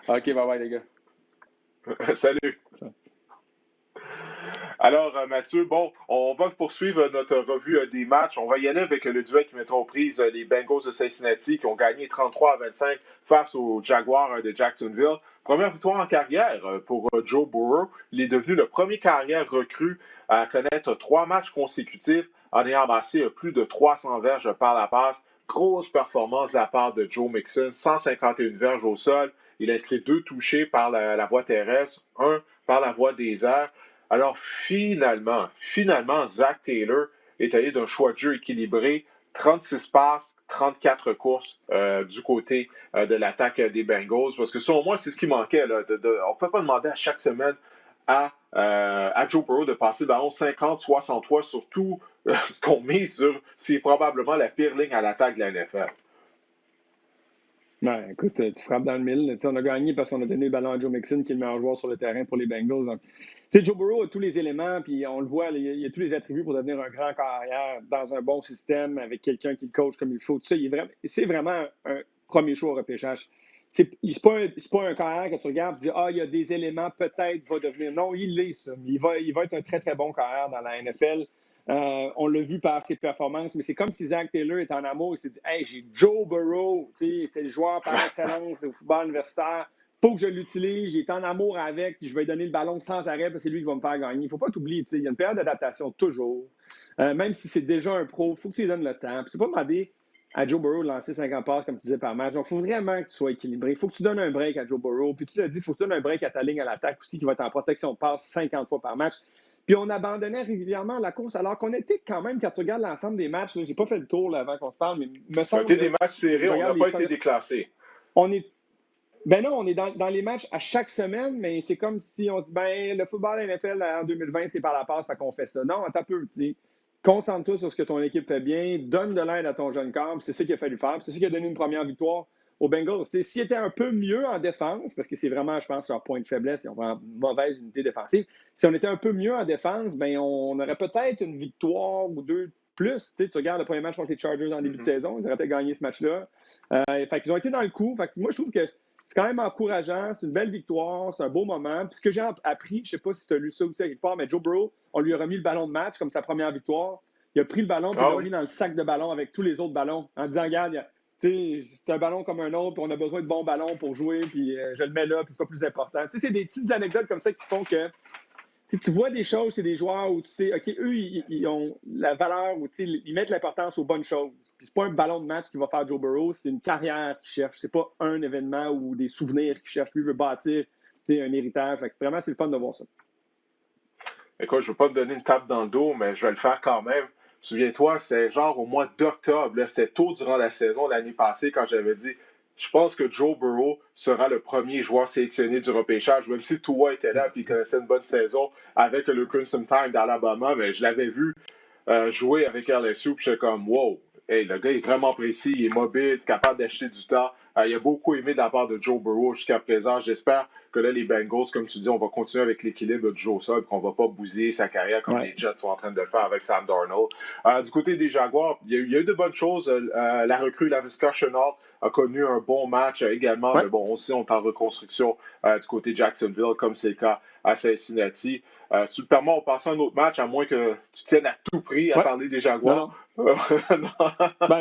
OK, bye-bye les gars. Salut. Alors, Mathieu, bon, on va poursuivre notre revue des matchs. On va y aller avec le duel qui mettra aux prises les Bengals de Cincinnati qui ont gagné 33-25 face aux Jaguars de Jacksonville. Première victoire en carrière pour Joe Burrow. Il est devenu le premier carrière recrue à connaître 3 matchs consécutifs en ayant amassé plus de 300 verges par la passe. Grosse performance de la part de Joe Mixon, 151 verges au sol. Il a inscrit 2 touchés par la voie terrestre, 1 par la voie des airs. Alors finalement, Zach Taylor est allé d'un choix de jeu équilibré, 36 passes, 34 courses du côté de l'attaque des Bengals. Parce que selon moi, c'est ce qui manquait. Là, on ne peut pas demander à chaque semaine à Joe Burrow de passer le ballon 50, 60 fois, surtout ce qu'on met sur, c'est probablement la pire ligne à l'attaque de la NFL. Ouais, écoute, tu frappes dans le mille. On a gagné parce qu'on a donné le ballon à Joe Mixon, qui est le meilleur joueur sur le terrain pour les Bengals. Donc, Joe Burrow a tous les éléments, puis on le voit, il a tous les attributs pour devenir un grand carrière dans un bon système, avec quelqu'un qui le coach comme il faut. Tout ça, c'est vraiment un premier choix au repêchage. C'est pas un carrière que tu regardes et tu dis, il y a des éléments, peut-être va devenir. Non, il l'est, ça. Il va être un très, très bon carrière dans la NFL. On l'a vu par ses performances, mais c'est comme si Zach Taylor est en amour. Il s'est dit, hey, j'ai Joe Burrow, c'est le joueur par excellence au football universitaire. Il faut que je l'utilise. J'ai en amour avec, puis je vais lui donner le ballon sans arrêt, parce que c'est lui qui va me faire gagner. Il ne faut pas t'oublier, il y a une période d'adaptation toujours. Même si c'est déjà un pro, il faut que tu lui donnes le temps. Tu ne peux pas demander à Joe Burrow de lancer 50 passes, comme tu disais, par match. Donc, il faut vraiment que tu sois équilibré. Il faut que tu donnes un break à Joe Burrow. Puis tu l'as dit, il faut que tu donnes un break à ta ligne à l'attaque aussi, qui va être en protection de passe 50 fois par match. Puis on abandonnait régulièrement la course, alors qu'on était quand même, quand tu regardes l'ensemble des matchs, j'ai pas fait le tour là, avant qu'on se parle, mais me semble. C'était des matchs serrés, on n'a pas été déclassés. On est. Ben non, on est dans les matchs à chaque semaine, mais c'est comme si on se dit, le football NFL en 2020, c'est par la passe, fait qu'on fait ça. Non, t'as peu, tu sais. Concentre-toi sur ce que ton équipe fait bien, donne de l'aide à ton jeune corps, c'est ça qu'il a fallu faire, c'est ça qui a donné une première victoire aux Bengals. S'ils étaient un peu mieux en défense, parce que c'est vraiment, je pense, leur point de faiblesse, ils ont vraiment une mauvaise unité défensive. Si on était un peu mieux en défense, ben on aurait peut-être une victoire ou deux plus. Tu regardes le premier match contre les Chargers en début de saison, ils auraient peut-être gagné ce match-là. Fait qu'ils ont été dans le coup. Fait que moi, je trouve que c'est quand même encourageant, c'est une belle victoire, c'est un beau moment. Puis ce que j'ai appris, je ne sais pas si tu as lu ça aussi à quelque part, mais Joe Burrow, on lui a remis le ballon de match comme sa première victoire. Il a pris le ballon, puis il l'a mis dans le sac de ballon avec tous les autres ballons, en disant, regarde, c'est un ballon comme un autre, puis on a besoin de bons ballons pour jouer, puis je le mets là, puis c'est pas plus important. C'est des petites anecdotes comme ça qui font que tu vois des choses, c'est des joueurs où tu sais, OK, eux, ils ont la valeur, où ils mettent l'importance aux bonnes choses. Puis c'est pas un ballon de match qui va faire Joe Burrow, c'est une carrière qu'il cherche. C'est pas un événement ou des souvenirs qu'il cherche. Lui veut bâtir un héritage. Fait que vraiment, c'est le fun de voir ça. Écoute, je ne veux pas te donner une tape dans le dos, mais je vais le faire quand même. Souviens-toi, c'est genre au mois d'octobre, c'était tôt durant la saison l'année passée quand j'avais dit je pense que Joe Burrow sera le premier joueur sélectionné du repêchage, même si Tua était là et il connaissait une bonne saison avec le Crimson Tide d'Alabama, mais je l'avais vu jouer avec LSU, puis j'étais comme wow, hey, le gars est vraiment précis, il est mobile, capable d'acheter du temps. Il a beaucoup aimé de la part de Joe Burrow jusqu'à présent. J'espère que là, les Bengals, comme tu dis, on va continuer avec l'équilibre de Joe Sol, qu'on ne va pas bousiller sa carrière comme les Jets sont en train de le faire avec Sam Darnold. Du côté des Jaguars, il y a eu de bonnes choses. La recrue Laviska Shenault a connu un bon match également, mais bon, aussi on parle de reconstruction du côté de Jacksonville, comme c'est le cas à Cincinnati. Si tu le permets, on passe à un autre match, à moins que tu tiennes à tout prix à parler des Jaguars. Non.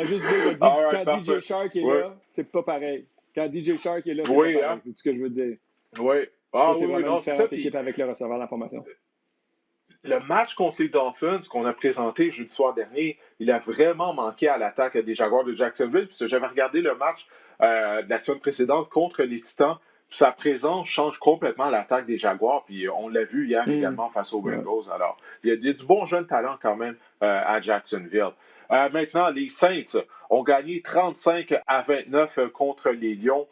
Juste dire que quand DJ Shark est là, c'est pas pareil. Quand DJ Shark est là, c'est pas pareil. C'est ce que je veux dire. Oui. C'est vraiment une différente équipe avec le receveur de la formation. Le match contre les Dolphins qu'on a présenté jeudi soir dernier, il a vraiment manqué à l'attaque des Jaguars de Jacksonville. Puisque j'avais regardé le match de la semaine précédente contre les Titans. Sa présence change complètement l'attaque des Jaguars. Puis on l'a vu hier également face aux Bengals. Alors, il y a du bon jeune talent quand même à Jacksonville. Maintenant, les Saints ont gagné 35-29 contre les Lions.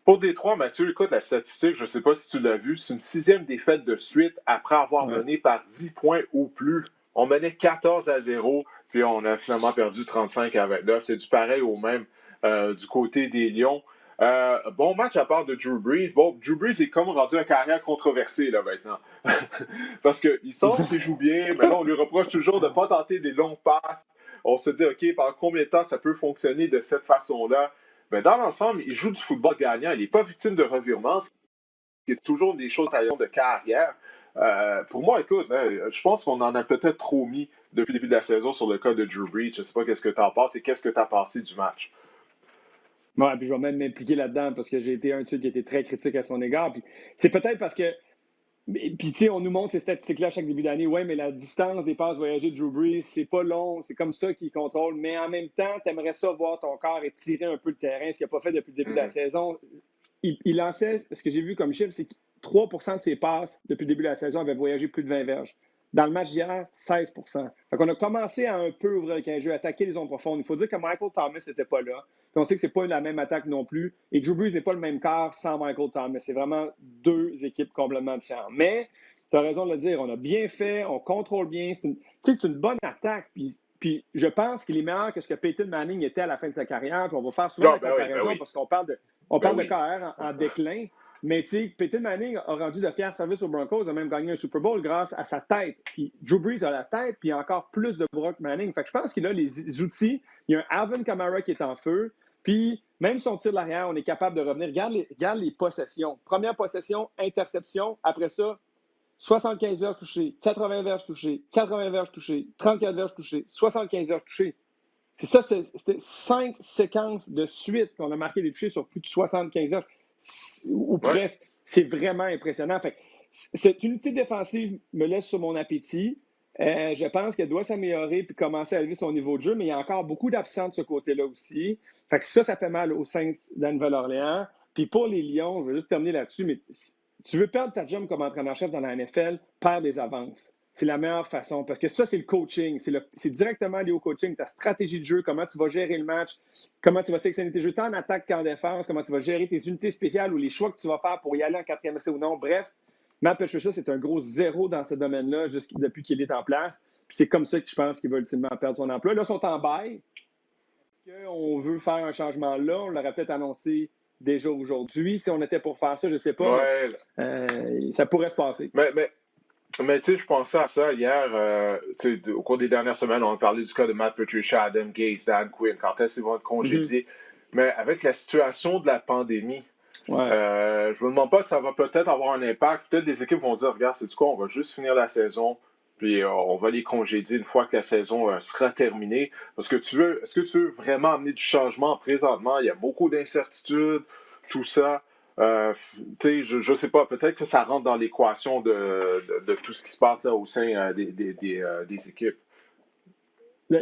Pour Détroit, Mathieu, écoute la statistique, je ne sais pas si tu l'as vu, c'est une 6e défaite de suite après avoir mené par 10 points ou plus. On menait 14-0, puis on a finalement perdu 35-29. C'est du pareil au même du côté des Lions. Bon match à part de Drew Brees. Bon, Drew Brees est comme rendu une carrière controversée là maintenant. Parce qu'il semble qu'il joue bien, mais là, on lui reproche toujours de ne pas tenter des longues passes. On se dit, OK, pendant combien de temps ça peut fonctionner de cette façon-là? Mais dans l'ensemble, il joue du football gagnant. Il n'est pas victime de revirements, ce qui est toujours des choses de carrière. Pour moi, écoute, je pense qu'on en a peut-être trop mis depuis le début de la saison sur le cas de Drew Brees. Je ne sais pas qu'est-ce que tu en penses et qu'est-ce que tu as pensé du match. Ouais, puis je vais même m'impliquer là-dedans parce que j'ai été un de ceux qui était très critique à son égard. Puis c'est peut-être parce que. Puis, tu sais, on nous montre ces statistiques-là à chaque début d'année. Oui, mais la distance des passes voyagées de Drew Brees, c'est pas long, c'est comme ça qu'il contrôle. Mais en même temps, tu aimerais ça voir ton corps étirer un peu le terrain, ce qu'il n'a pas fait depuis le début de la saison. Il lançait, ce que j'ai vu comme chiffre, c'est que 3% de ses passes depuis le début de la saison avaient voyagé plus de 20 verges. Dans le match d'hier, 16 %. Fait qu'on a commencé à un peu ouvrir le jeu, attaquer les zones profondes. Il faut dire que Michael Thomas n'était pas là. Puis on sait que ce n'est pas la même attaque non plus. Et Drew Brees n'est pas le même quart sans Michael Thomas. C'est vraiment deux équipes complètement différentes. Mais tu as raison de le dire, on a bien fait, on contrôle bien. C'est une bonne attaque. Puis je pense qu'il est meilleur que ce que Peyton Manning était à la fin de sa carrière. Puis on va faire souvent la comparaison parce qu'on parle de KR en déclin. Mais tu sais, Peyton Manning a rendu de fiers services aux Broncos, a même gagné un Super Bowl grâce à sa tête. Puis Drew Brees a la tête, puis il a encore plus de bras que Manning. Fait que je pense qu'il a les outils. Il y a un Alvin Kamara qui est en feu. Puis même si on tire de l'arrière, on est capable de revenir. Regarde les possessions. Première possession, interception. Après ça, 75 verges touchés, 80 verges touchés, 80 verges touchés, 34 verges touchés, 75 verges touchés. C'est ça, c'était 5 séquences de suite qu'on a marqué des touchés sur plus de 75 verges, ou presque. C'est vraiment impressionnant. Fait que cette unité défensive me laisse sur mon appétit. Je pense qu'elle doit s'améliorer puis commencer à élever son niveau de jeu, mais il y a encore beaucoup d'absents de ce côté-là aussi. Fait que ça fait mal aux Saints de la Nouvelle-Orléans. Puis pour les Lions, je vais juste terminer là-dessus, mais tu veux perdre ta job comme entraîneur-chef dans la NFL, perds des avances. C'est la meilleure façon, parce que ça, c'est le coaching. C'est directement lié au coaching, ta stratégie de jeu, comment tu vas gérer le match, comment tu vas sélectionner tes jeux, tant en attaque qu'en défense, comment tu vas gérer tes unités spéciales ou les choix que tu vas faire pour y aller en quatrième essai ou non. Bref, Matt Patricia, c'est un gros zéro dans ce domaine-là depuis qu'il est en place. Puis c'est comme ça que je pense qu'il va ultimement perdre son emploi. Là, ils sont en bail. Est-ce qu'on veut faire un changement là? On l'aurait peut-être annoncé déjà aujourd'hui. Si on était pour faire ça, je ne sais pas. Mais, ça pourrait se passer. Mais tu sais, je pensais à ça hier, au cours des dernières semaines, on a parlé du cas de Matt Patricia, Adam Gase, Dan Quinn, quand est-ce qu'ils vont être congédiés. Mais avec la situation de la pandémie, je me demande pas si ça va peut-être avoir un impact. Peut-être les équipes vont dire, regarde, c'est du quoi, on va juste finir la saison, puis on va les congédier une fois que la saison sera terminée. Parce que est-ce que tu veux vraiment amener du changement présentement? Il y a beaucoup d'incertitudes, tout ça. Je ne sais pas, peut-être que ça rentre dans l'équation de tout ce qui se passe là, au sein des équipes.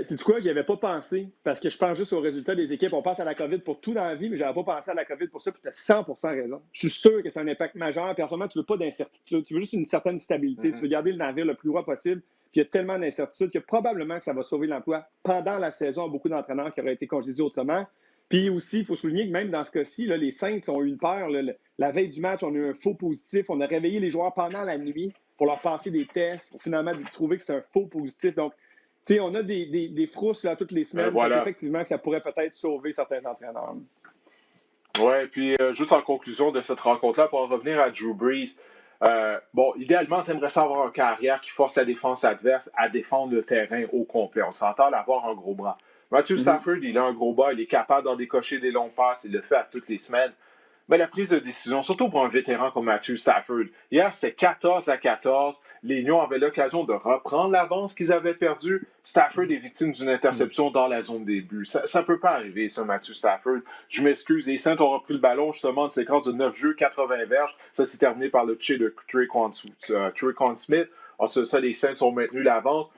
C'est quoi? J'y avais pas pensé, parce que je pense juste aux résultats des équipes. On pense à la COVID pour tout dans la vie, mais je n'avais pas pensé à la COVID pour ça, puis tu as 100% raison. Je suis sûr que c'est un impact majeur. Personnellement, tu ne veux pas d'incertitude, tu veux juste une certaine stabilité, tu veux garder le navire le plus droit possible, puis il y a tellement d'incertitudes que probablement que ça va sauver l'emploi pendant la saison. Beaucoup d'entraîneurs qui auraient été congédiés autrement. Puis aussi, il faut souligner que même dans ce cas-ci, là, les Saints ont eu une peur. La veille du match, on a eu un faux positif. On a réveillé les joueurs pendant la nuit pour leur passer des tests, pour finalement trouver que c'est un faux positif. Donc, tu sais, on a des frousses là, toutes les semaines. Voilà. Effectivement, que ça pourrait peut-être sauver certains entraîneurs. Oui, puis juste en conclusion de cette rencontre-là, pour en revenir à Drew Brees, idéalement, tu aimerais ça avoir une carrière qui force la défense adverse à défendre le terrain au complet. On s'entend d'avoir un gros bras. Matthew Stafford, il a un gros bras, il est capable d'en décocher des longs passes, il le fait à toutes les semaines. Mais la prise de décision, surtout pour un vétéran comme Matthew Stafford, hier c'était 14-14. Les Lions avaient l'occasion de reprendre l'avance qu'ils avaient perdue. Stafford est victime d'une interception dans la zone des buts. Ça ne peut pas arriver, ça, Matthew Stafford. Je m'excuse. Les Saints ont repris le ballon, justement, une séquence de 9 jeux, 80 verges. Ça s'est terminé par le toucher de Tre'Quan Smith. Ça, les Saints ont maintenu l'avance.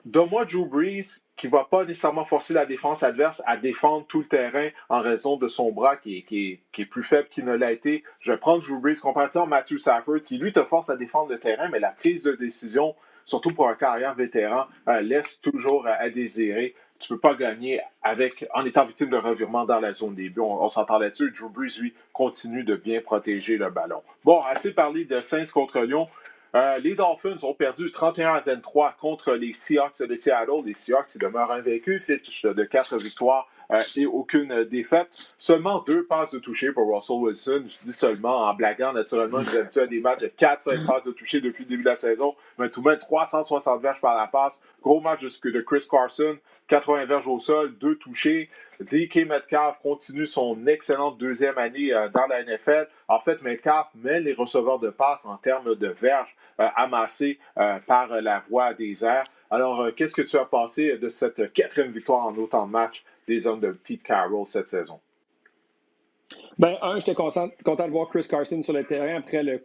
Donne-moi Drew Brees qui ne va pas nécessairement forcer la défense adverse à défendre tout le terrain en raison de son bras qui est plus faible qu'il ne l'a été. Je vais prendre Drew Brees comparativement à Matthew Stafford qui, lui, te force à défendre le terrain, mais la prise de décision, surtout pour un carrière vétéran, laisse toujours à désirer. Tu ne peux pas gagner en étant victime d'un revirement dans la zone des buts. On s'entend là-dessus. Drew Brees, lui, continue de bien protéger le ballon. Bon, assez parlé de Saints contre Lyon. Les Dolphins ont perdu 31-23 contre les Seahawks de Seattle. Les Seahawks qui demeurent invaincus, fichent de 4 victoires et aucune défaite. Seulement 2 passes de toucher pour Russell Wilson. Je dis seulement en blaguant, naturellement, nous habitués à des matchs de 4-5 passes de toucher depuis le début de la saison. Mais tout de même, 360 verges par la passe. Gros match de Chris Carson, 80 verges au sol, 2 touchés. DK Metcalf continue son excellente deuxième année dans la NFL. En fait, Metcalf met les receveurs de passe en termes de verges amassés par la voie des airs. Alors, qu'est-ce que tu as pensé de cette 4e victoire en autant de matchs des hommes de Pete Carroll cette saison? J'étais content de voir Chris Carson sur le terrain après le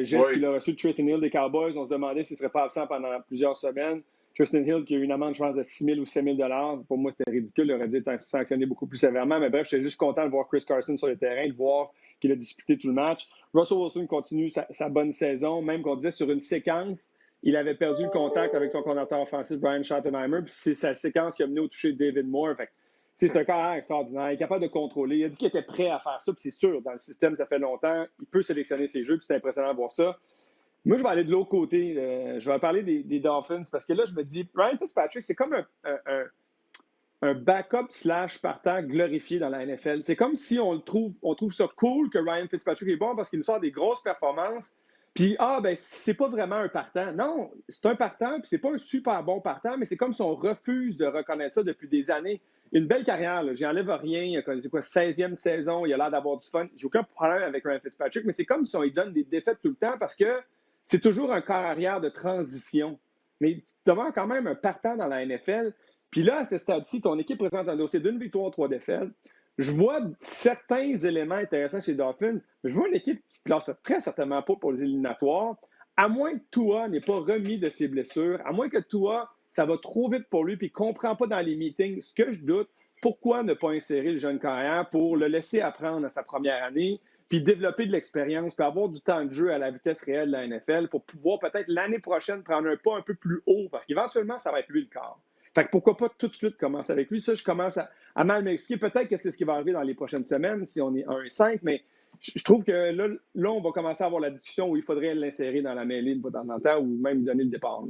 geste qu'il a reçu de Tristan Hill des Cowboys. On se demandait s'il ne serait pas absent pendant plusieurs semaines. Tristan Hill qui a eu une amende, je pense, de 6 000 ou 7 000 $. Pour moi, c'était ridicule. Il aurait dû être sanctionné beaucoup plus sévèrement. Mais bref, j'étais juste content de voir Chris Carson sur le terrain, de voir qu'il a disputé tout le match. Russell Wilson continue sa bonne saison, même qu'on disait sur une séquence. il avait perdu le contact avec son coordinateur offensif, Brian Schottenheimer, puis c'est sa séquence qui a mené au toucher de David Moore. Fait c'est un carrière extraordinaire, il est capable de contrôler. Il a dit qu'il était prêt à faire ça, puis c'est sûr, dans le système, ça fait longtemps. Il peut sélectionner ses jeux, puis c'est impressionnant de voir ça. Moi, je vais aller de l'autre côté. Je vais parler des Dolphins, parce que là, je me dis, Ryan Fitzpatrick, c'est comme un backup / partant glorifié dans la NFL. C'est comme si on trouve ça cool que Ryan Fitzpatrick est bon parce qu'il nous sort des grosses performances. Puis, ben, c'est pas vraiment un partant. Non, c'est un partant, puis c'est pas un super bon partant, mais c'est comme si on refuse de reconnaître ça depuis des années. Une belle carrière, là. J'enlève rien. Il a connu 16e saison, il a l'air d'avoir du fun. J'ai aucun problème avec Ryan Fitzpatrick, mais c'est comme si on lui donne des défaites tout le temps parce que c'est toujours un corps arrière de transition. Mais devant quand même un partant dans la NFL. Puis là, à ce stade-ci, ton équipe présente un dossier d'une victoire, 3 défaites. Je vois certains éléments intéressants chez les Dolphins, mais je vois une équipe qui ne classe très certainement pas pour les éliminatoires, à moins que Tua n'ait pas remis de ses blessures, à moins que Tua, ça va trop vite pour lui, puis il ne comprend pas dans les meetings. Ce que je doute, pourquoi ne pas insérer le jeune carrière pour le laisser apprendre à sa première année, puis développer de l'expérience, puis avoir du temps de jeu à la vitesse réelle de la NFL pour pouvoir peut-être l'année prochaine prendre un pas un peu plus haut, parce qu'éventuellement, ça va être lui le quart. Fait que pourquoi pas tout de suite commencer avec lui? Ça, je commence à mal m'expliquer. Peut-être que c'est ce qui va arriver dans les prochaines semaines si on est 1-5, mais je trouve que là, on va commencer à avoir la discussion où il faudrait l'insérer dans la mêlée de temps en temps ou même lui donner le départ.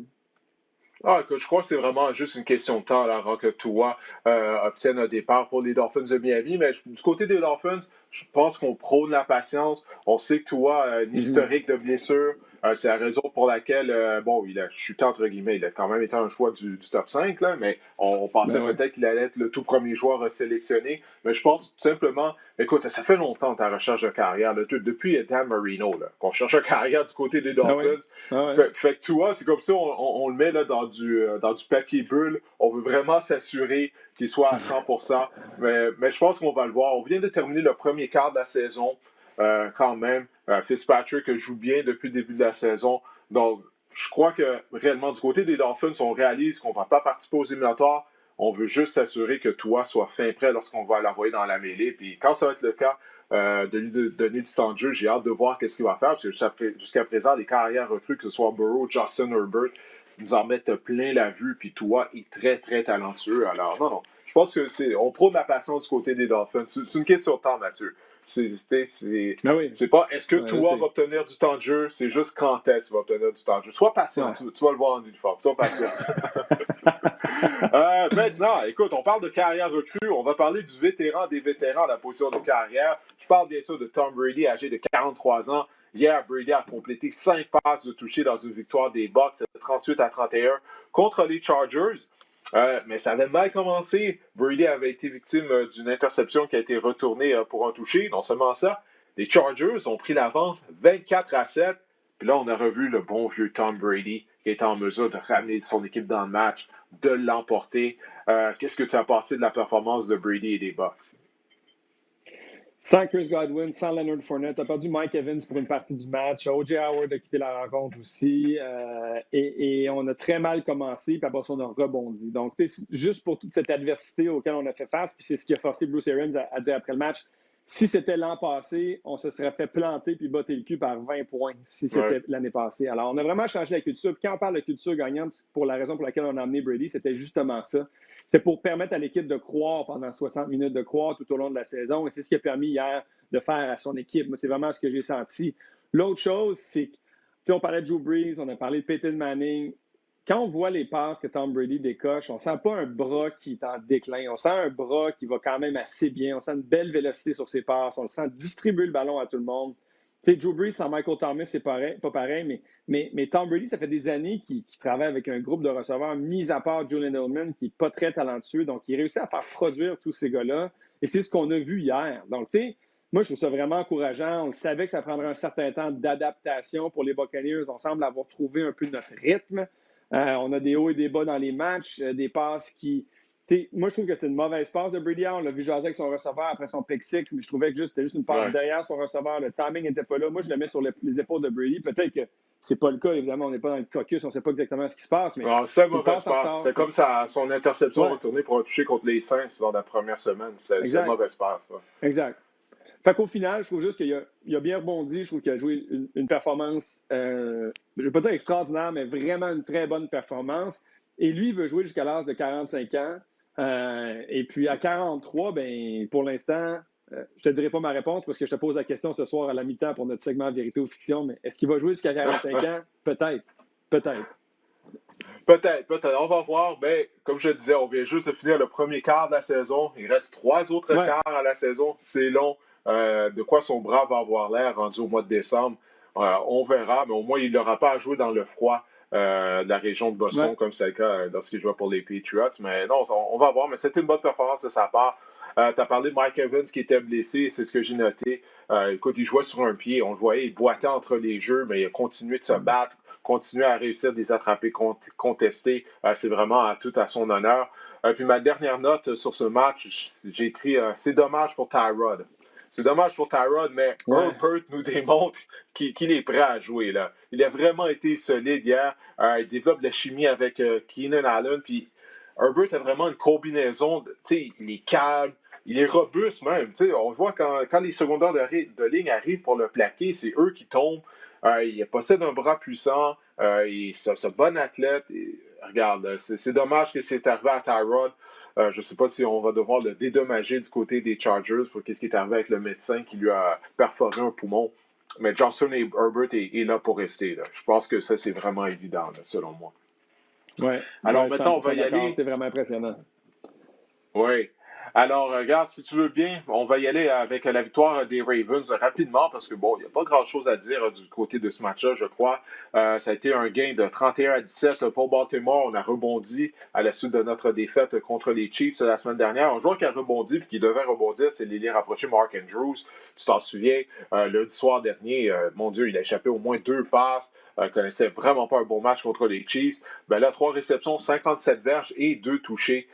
Je crois que c'est vraiment juste une question de temps là, avant que Tua obtienne un départ pour les Dolphins de Miami. Mais du côté des Dolphins, je pense qu'on prône la patience. On sait que Tua a un historique de blessures. C'est la raison pour laquelle, il a chuté entre guillemets. Il a quand même été un choix du top 5, là, mais on pensait peut-être qu'il allait être le tout premier joueur sélectionné. Mais je pense tout simplement, écoute, ça fait longtemps ta recherche de carrière. Là, depuis Dan Marino, là, qu'on cherche une carrière du côté des Dolphins. Fait que Tua, c'est comme ça, on le met là, dans du papier bulle. On veut vraiment s'assurer qu'il soit à 100%. Mais je pense qu'on va le voir. On vient de terminer le premier quart de la saison. Quand même, Fitzpatrick joue bien depuis le début de la saison. Donc, je crois que réellement, du côté des Dolphins, on réalise qu'on ne va pas participer aux éliminatoires. On veut juste s'assurer que Tua soit fin prêt lorsqu'on va l'envoyer dans la mêlée. Puis quand ça va être le cas, de lui donner du temps de jeu, j'ai hâte de voir qu'est-ce qu'il va faire. Parce que jusqu'à présent, les carrières recrues, que ce soit Burrow, Justin Herbert, nous en mettent plein la vue. Puis Tua est très, très talentueux. Alors, non. Je pense que on prône la passion du côté des Dolphins. C'est une question de temps, Mathieu. C'est pas est-ce que Tua va obtenir du temps de jeu, c'est juste quand est-ce qu'il va obtenir du temps de jeu. Sois patient, tu vas le voir en uniforme. Sois patient. Maintenant, écoute, on parle de carrière recrue, on va parler du vétéran des vétérans à la position de carrière. Je parle bien sûr de Tom Brady, âgé de 43 ans. Hier, Brady a complété 5 passes de toucher dans une victoire des Bucs, 38-31, contre les Chargers. Mais ça avait mal commencé. Brady avait été victime d'une interception qui a été retournée pour un toucher. Non seulement ça, les Chargers ont pris l'avance 24-7. Puis là, on a revu le bon vieux Tom Brady qui est en mesure de ramener son équipe dans le match, de l'emporter. Qu'est-ce que tu as pensé de la performance de Brady et des Bucs? Sans Chris Godwin, sans Leonard Fournette, tu as perdu Mike Evans pour une partie du match. O.J. Howard a quitté la rencontre aussi. Et on a très mal commencé, puis après ça, on a rebondi. Donc, juste pour toute cette adversité auquel on a fait face, puis c'est ce qui a forcé Bruce Arians à dire après le match, si c'était l'an passé, on se serait fait planter puis botter le cul par 20 points si c'était l'année passée. Alors, on a vraiment changé la culture. Puis quand on parle de culture gagnante, pour la raison pour laquelle on a amené Brady, c'était justement ça. C'est pour permettre à l'équipe de croire pendant 60 minutes, de croire tout au long de la saison. Et c'est ce qui a permis hier de faire à son équipe. Moi, c'est vraiment ce que j'ai senti. L'autre chose, c'est que, on parlait de Drew Brees, on a parlé de Peyton Manning. Quand on voit les passes que Tom Brady décoche, on ne sent pas un bras qui est en déclin. On sent un bras qui va quand même assez bien. On sent une belle vélocité sur ses passes. On le sent distribuer le ballon à tout le monde. Tu sais, Drew Brees sans Michael Thomas, c'est pas pareil, mais Tom Brady, ça fait des années qu'il travaille avec un groupe de receveurs, mis à part Julian Edelman, qui n'est pas très talentueux. Donc, il réussit à faire produire tous ces gars-là. Et c'est ce qu'on a vu hier. Donc, tu sais, moi, je trouve ça vraiment encourageant. On savait que ça prendrait un certain temps d'adaptation pour les Buccaneers. On semble avoir trouvé un peu notre rythme. On a des hauts et des bas dans les matchs, des passes qui... Moi, je trouve que c'était une mauvaise passe de Brady. On l'a vu jaser avec son receveur après son pick six, mais je trouvais que c'était juste une passe derrière son receveur. Le timing n'était pas là. Moi, je le mets sur les épaules de Brady. Peut-être que c'est pas le cas. Évidemment, on n'est pas dans le caucus. On ne sait pas exactement ce qui se passe. Mais c'est une mauvaise passe. C'est comme son interception retournée pour un toucher contre les Saints dans la première semaine. C'est une mauvaise passe. Exact. Fait qu'au final, je trouve juste qu'il a bien rebondi. Je trouve qu'il a joué une performance, je ne vais pas dire extraordinaire, mais vraiment une très bonne performance. Et lui, il veut jouer jusqu'à l'âge de 45 ans. Et puis à 43, ben, pour l'instant, je ne te dirai pas ma réponse parce que je te pose la question ce soir à la mi-temps pour notre segment Vérité ou Fiction, mais est-ce qu'il va jouer jusqu'à 45 ans? Peut-être. Peut-être. Peut-être. On va voir. Mais comme je disais, on vient juste de finir le premier quart de la saison. Il reste 3 autres Ouais. quarts à la saison. C'est long. De quoi son bras va avoir l'air rendu au mois de décembre, on verra. Mais au moins, il n'aura pas à jouer dans le froid de la région de Boston, Ouais. comme c'est le cas lorsqu'il jouait pour les Patriots. Mais non, on va voir. Mais c'était une bonne performance de sa part. Tu as parlé de Mike Evans qui était blessé, c'est ce que j'ai noté. Écoute, il jouait sur un pied, on le voyait, il boitait entre les jeux, mais il a continué de se battre, continué à réussir des attrapés contestés. C'est vraiment tout à son honneur. Puis ma dernière note sur ce match, j'ai écrit c'est dommage pour Tyrod. C'est dommage pour Tyrod, mais Ouais. Herbert nous démontre qu'il est prêt à jouer. Là. Il a vraiment été solide hier. Il développe de la chimie avec Keenan Allen. Puis Herbert a vraiment une combinaison. Il est calme, il est robuste même. On voit quand les secondaires de ligne arrivent pour le plaquer, c'est eux qui tombent. Il possède un bras puissant. C'est un bon athlète. Regarde, c'est dommage que c'est arrivé à Tyrod. Je ne sais pas si on va devoir le dédommager du côté des Chargers pour ce qui est arrivé avec le médecin qui lui a perforé un poumon. Mais Johnson et Herbert est là pour rester. Là. Je pense que ça, c'est vraiment évident, là, selon moi. Ouais. Alors Ouais, maintenant, on va y 100% d'accord. aller. C'est vraiment impressionnant. Oui. Alors, regarde, si tu veux bien, on va y aller avec la victoire des Ravens rapidement parce que, bon, il n'y a pas grand-chose à dire du côté de ce match-là, je crois. Ça a été un gain de 31-17 pour Baltimore. On a rebondi à la suite de notre défaite contre les Chiefs la semaine dernière. Un joueur qui a rebondi et qui devait rebondir, c'est l'ailier rapproché Mark Andrews. Tu t'en souviens, lundi soir dernier, mon Dieu, il a échappé au moins 2 passes. Connaissait vraiment pas un bon match contre les Chiefs. Ben là, 3 réceptions, 57 verges et 2 touchés.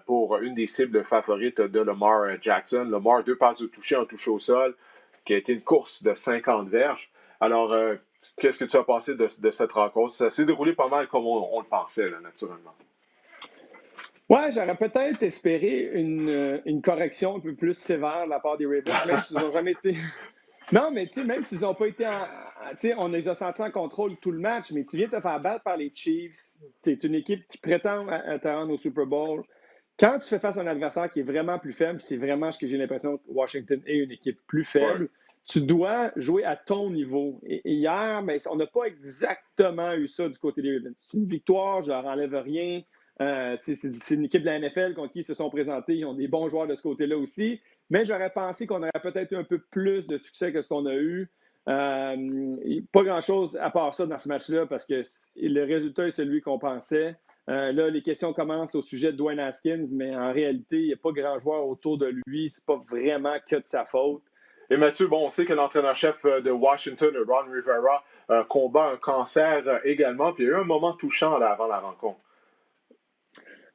Pour une des cibles favorites de Lamar Jackson. Lamar, 2 passes de toucher, un touché au sol, qui a été une course de 50 verges. Alors, qu'est-ce que tu as pensé de cette rencontre? Ça s'est déroulé pas mal comme on le pensait, là, naturellement. Ouais, j'aurais peut-être espéré une correction un peu plus sévère de la part des Ravens, même s'ils n'ont jamais été. Non, mais tu sais, même s'ils n'ont pas été tu sais, on les a sentis en contrôle tout le match, mais tu viens de te faire battre par les Chiefs. Tu es une équipe qui prétend à te rendre au Super Bowl. Quand tu fais face à un adversaire qui est vraiment plus faible, c'est vraiment ce que j'ai l'impression que Washington est une équipe plus faible. Ouais. Tu dois jouer à ton niveau. Et hier, ben, on n'a pas exactement eu ça du côté des Ravens. C'est une victoire, je leur enlève rien. C'est une équipe de la NFL contre qui ils se sont présentés. Ils ont des bons joueurs de ce côté-là aussi. Mais j'aurais pensé qu'on aurait peut-être eu un peu plus de succès que ce qu'on a eu. Pas grand-chose à part ça dans ce match-là parce que le résultat est celui qu'on pensait. Là, les questions commencent au sujet de Dwayne Haskins, mais en réalité, il n'y a pas grand joueur autour de lui. C'est pas vraiment que de sa faute. Et Mathieu, bon, on sait que l'entraîneur-chef de Washington, Ron Rivera, combat un cancer également. Puis il y a eu un moment touchant là, avant la rencontre.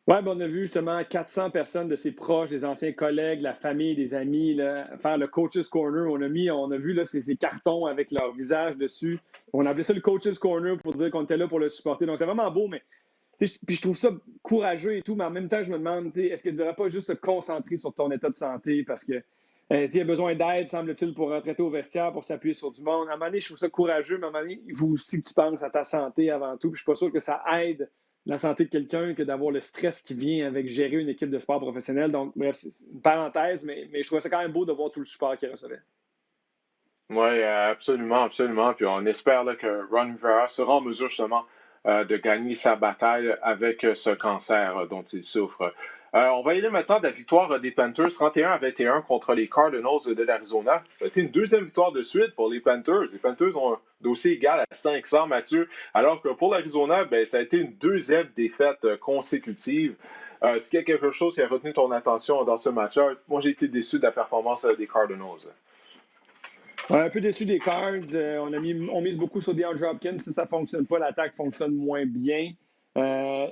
Oui, ben on a vu justement 400 personnes de ses proches, des anciens collègues, la famille, des amis, là, faire le Coach's Corner. On a vu là, ces cartons avec leur visage dessus. On appelait ça le Coach's Corner pour dire qu'on était là pour le supporter. Donc, c'est vraiment beau, mais puis je trouve ça courageux et tout, mais en même temps, je me demande, est-ce qu'il ne devrait pas juste se concentrer sur ton état de santé parce que il a besoin d'aide, semble-t-il, pour rentrer au vestiaire, pour s'appuyer sur du monde. À un moment donné, je trouve ça courageux, mais à un moment donné, il faut aussi que tu penses à ta santé avant tout. Puis je suis pas sûr que ça aide la santé de quelqu'un que d'avoir le stress qui vient avec gérer une équipe de sport professionnel. Donc, bref, c'est une parenthèse, mais je trouvais ça quand même beau de voir tout le support qu'il recevait. Oui, absolument, absolument. Puis on espère là, que Ron Rivera sera en mesure justement de gagner sa bataille avec ce cancer dont il souffre. On va y aller maintenant de la victoire des Panthers 31-21 contre les Cardinals de l'Arizona. Ça a été une deuxième victoire de suite pour les Panthers. Les Panthers ont un dossier égal à 500, Mathieu, alors que pour l'Arizona, ben, ça a été une deuxième défaite consécutive. Est-ce qu'il y a quelque chose qui a retenu ton attention dans ce match-là? Moi, j'ai été déçu de la performance des Cardinals. Un peu déçu des Cards. On mise beaucoup sur DeAndre Hopkins. Si ça ne fonctionne pas, l'attaque fonctionne moins bien.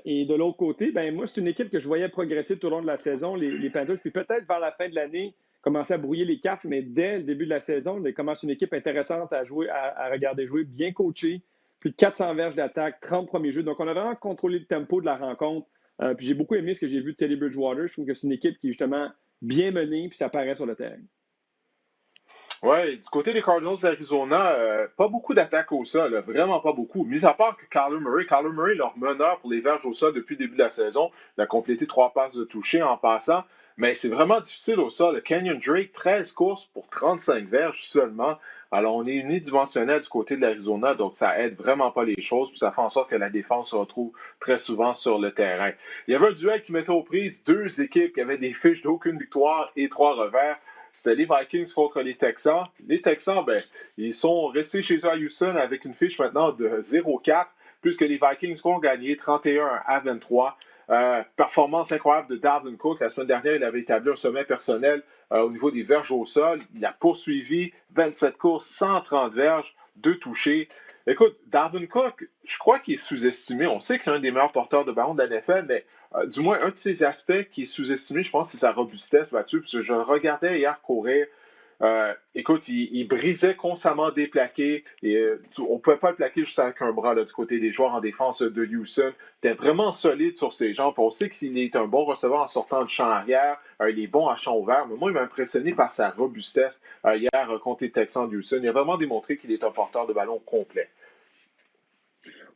Et de l'autre côté, ben moi, c'est une équipe que je voyais progresser tout au long de la saison, les Panthers. Puis peut-être vers la fin de l'année, commencer à brouiller les cartes, mais dès le début de la saison, ils commencent une équipe intéressante à jouer, à regarder jouer, bien coachée. Plus de 400 verges d'attaque, 30 premiers jeux. Donc, on a vraiment contrôlé le tempo de la rencontre. Puis j'ai beaucoup aimé ce que j'ai vu de Teddy Bridgewater. Je trouve que c'est une équipe qui est justement bien menée, puis ça paraît sur le terrain. Ouais, du côté des Cardinals d'Arizona, pas beaucoup d'attaques au sol, là, vraiment pas beaucoup. Mis à part que Kyler Murray, leur meneur pour les verges au sol depuis le début de la saison, il a complété 3 passes de toucher en passant, mais c'est vraiment difficile au sol. Kenyon Drake, 13 courses pour 35 verges seulement. Alors, on est unidimensionnel du côté de l'Arizona, donc ça aide vraiment pas les choses, puis ça fait en sorte que la défense se retrouve très souvent sur le terrain. Il y avait un duel qui mettait aux prises deux équipes qui avaient des fiches d'aucune victoire et 3 revers. C'était les Vikings contre les Texans. Les Texans, ben, ils sont restés chez eux à Houston avec une fiche maintenant de 0-4, puisque les Vikings ont gagné 31-23. Performance incroyable de Dalvin Cook. La semaine dernière, il avait établi un sommet personnel au niveau des verges au sol. Il a poursuivi 27 courses, 130 verges, 2 touchés. Écoute, Dalvin Cook, je crois qu'il est sous-estimé. On sait que c'est un des meilleurs porteurs de ballon de la NFL, mais du moins, un de ses aspects qui est sous-estimé, je pense, c'est sa robustesse, Mathieu, parce que je le regardais hier courir. Écoute, il brisait constamment des plaqués. Et, on ne pouvait pas le plaquer juste avec un bras là, du côté des joueurs en défense de Houston. Il était vraiment solide sur ses jambes. On sait qu'il est un bon receveur en sortant de champ arrière. Il est bon à champ ouvert. Mais moi, il m'a impressionné par sa robustesse hier contre les Texans de Houston. Il a vraiment démontré qu'il est un porteur de ballon complet.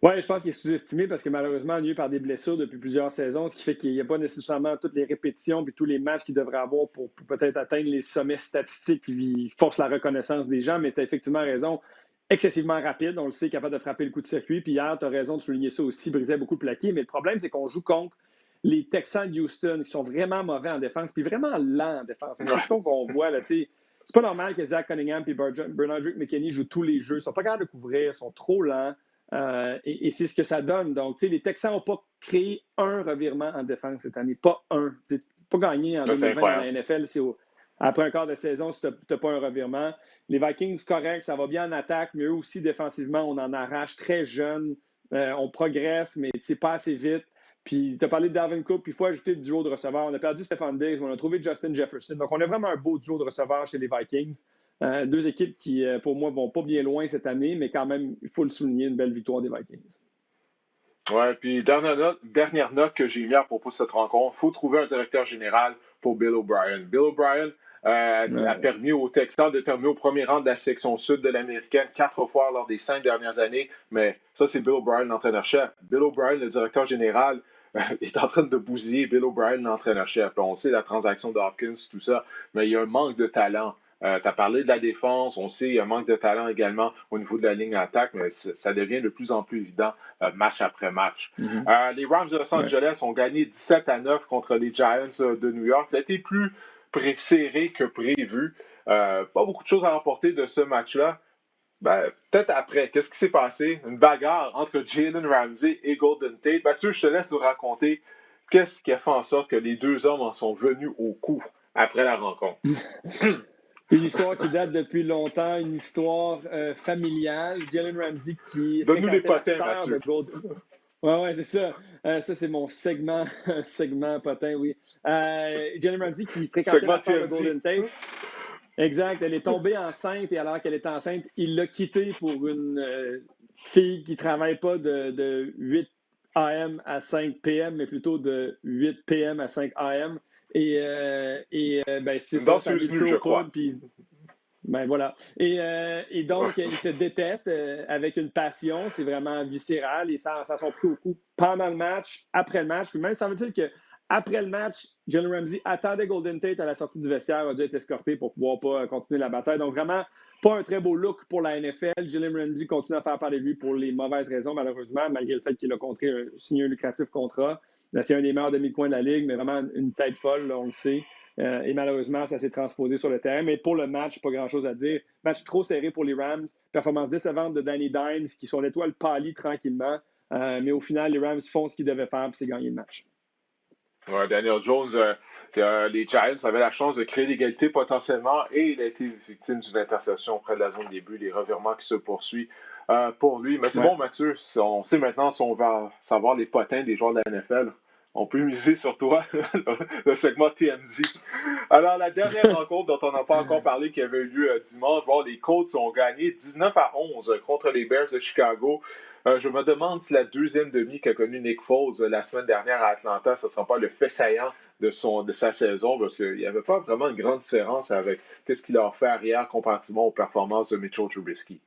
Oui, je pense qu'il est sous-estimé parce que malheureusement, il est par des blessures depuis plusieurs saisons, ce qui fait qu'il n'y a pas nécessairement toutes les répétitions et tous les matchs qu'il devrait avoir pour peut-être atteindre les sommets statistiques qui forcent la reconnaissance des gens. Mais tu as effectivement raison, excessivement rapide, on le sait, capable de frapper le coup de circuit. Puis hier, tu as raison de souligner ça aussi, brisait beaucoup de plaqués. Mais le problème, c'est qu'on joue contre les Texans de Houston qui sont vraiment mauvais en défense, puis vraiment lents en défense. C'est ce qu'on voit, là, tu sais. C'est pas normal que Zach Cunningham et Bernardrick McKinney jouent tous les jeux. Ils sont pas capables de couvrir, ils sont trop lents. Et c'est ce que ça donne. Donc, les Texans n'ont pas créé un revirement en défense cette année. Pas un. Tu peux pas gagner en Là, c'est 2020 dans la incroyable. NFL après un quart de saison si tu n'as pas un revirement. Les Vikings, correct, ça va bien en attaque, mais eux aussi, défensivement, on en arrache très jeune. On progresse, mais pas assez vite. Puis, tu as parlé de Dalvin Cook, puis il faut ajouter le duo de receveurs. On a perdu Stephon Diggs, on a trouvé Justin Jefferson. Donc, on a vraiment un beau duo de receveurs chez les Vikings. Deux équipes qui, pour moi, vont pas bien loin cette année, mais quand même, il faut le souligner, une belle victoire des Vikings. Ouais, puis dernière note que j'ai mis à propos de cette rencontre, il faut trouver un directeur général pour Bill O'Brien. Bill O'Brien a Ouais. permis aux Texans de terminer au premier rang de la section sud de l'américaine 4 fois lors des 5 dernières années, mais ça, c'est Bill O'Brien, l'entraîneur-chef. Bill O'Brien, le directeur général, est en train de bousiller Bill O'Brien, l'entraîneur-chef. On sait la transaction de Hopkins, tout ça, mais il y a un manque de talent. Tu as parlé de la défense, on sait qu'il y a un manque de talent également au niveau de la ligne d'attaque, mais ça devient de plus en plus évident match après match. Mm-hmm. Les Rams de Los Ouais. Angeles ont gagné 17-9 contre les Giants de New York. Ça a été plus serré que prévu. Pas beaucoup de choses à rapporter de ce match-là. Ben, peut-être après. Qu'est-ce qui s'est passé? Une bagarre entre Jalen Ramsey et Golden Tate. Mathieu, je te laisse nous raconter qu'est-ce qui a fait en sorte que les deux hommes en sont venus au coup après la rencontre. Une histoire qui date depuis longtemps, une histoire familiale. Jalen Ramsey qui Donne-nous les fréquentait la potins, sœur de Mathieu. Golden. Ouais, c'est ça. Ça, c'est mon segment, segment potin, oui. Jalen Ramsey qui fréquentait Segment la sœur de TMZ. Golden Tate. Exact. Elle est tombée enceinte et alors qu'elle est enceinte, il l'a quittée pour une fille qui ne travaille pas de 8 AM à 5 PM, mais plutôt de 8 PM à 5 AM. Ben, c'est Une ça, ça a mis danseuse le nue, feu je aux poudres. crois. Puis, ben voilà. Et donc, ils se détestent avec une passion. C'est vraiment viscéral. Et ça sont pris au coup pendant le match, après le match. Puis même, ça veut dire que après le match, Jalen Ramsey attendait Golden Tate à la sortie du vestiaire, a dû être escorté pour pouvoir pas continuer la bataille. Donc, vraiment, pas un très beau look pour la NFL. Jalen Ramsey continue à faire parler de lui pour les mauvaises raisons, malheureusement, malgré le fait qu'il a signé un lucratif contrat. C'est un des meilleurs demi-coins de la Ligue, mais vraiment une tête folle, là, on le sait. Et malheureusement, ça s'est transposé sur le terrain. Mais pour le match, pas grand-chose à dire. Match trop serré pour les Rams. Performance décevante de Danny Dimes, qui sont l'étoile pâlie tranquillement. Mais au final, les Rams font ce qu'ils devaient faire, puis c'est gagner le match. Ouais, Daniel Jones, les Giants avaient la chance de créer l'égalité potentiellement et il a été victime d'une interception près de la zone début, les revirements qui se poursuivent pour lui. Mais c'est Ouais. bon, Mathieu, on sait maintenant si on va savoir les potins des joueurs de la NFL. On peut miser sur toi, le segment TMZ. Alors, la dernière rencontre dont on n'a pas encore parlé, qui avait eu lieu dimanche, bon, les Colts ont gagné 19-11 contre les Bears de Chicago. Je me demande si la deuxième demi qu'a connu Nick Foles la semaine dernière à Atlanta, ce ne sera pas le fait saillant de sa saison, parce qu'il n'y avait pas vraiment une grande différence avec ce qu'il a fait arrière comparativement aux performances de Mitchell Trubisky.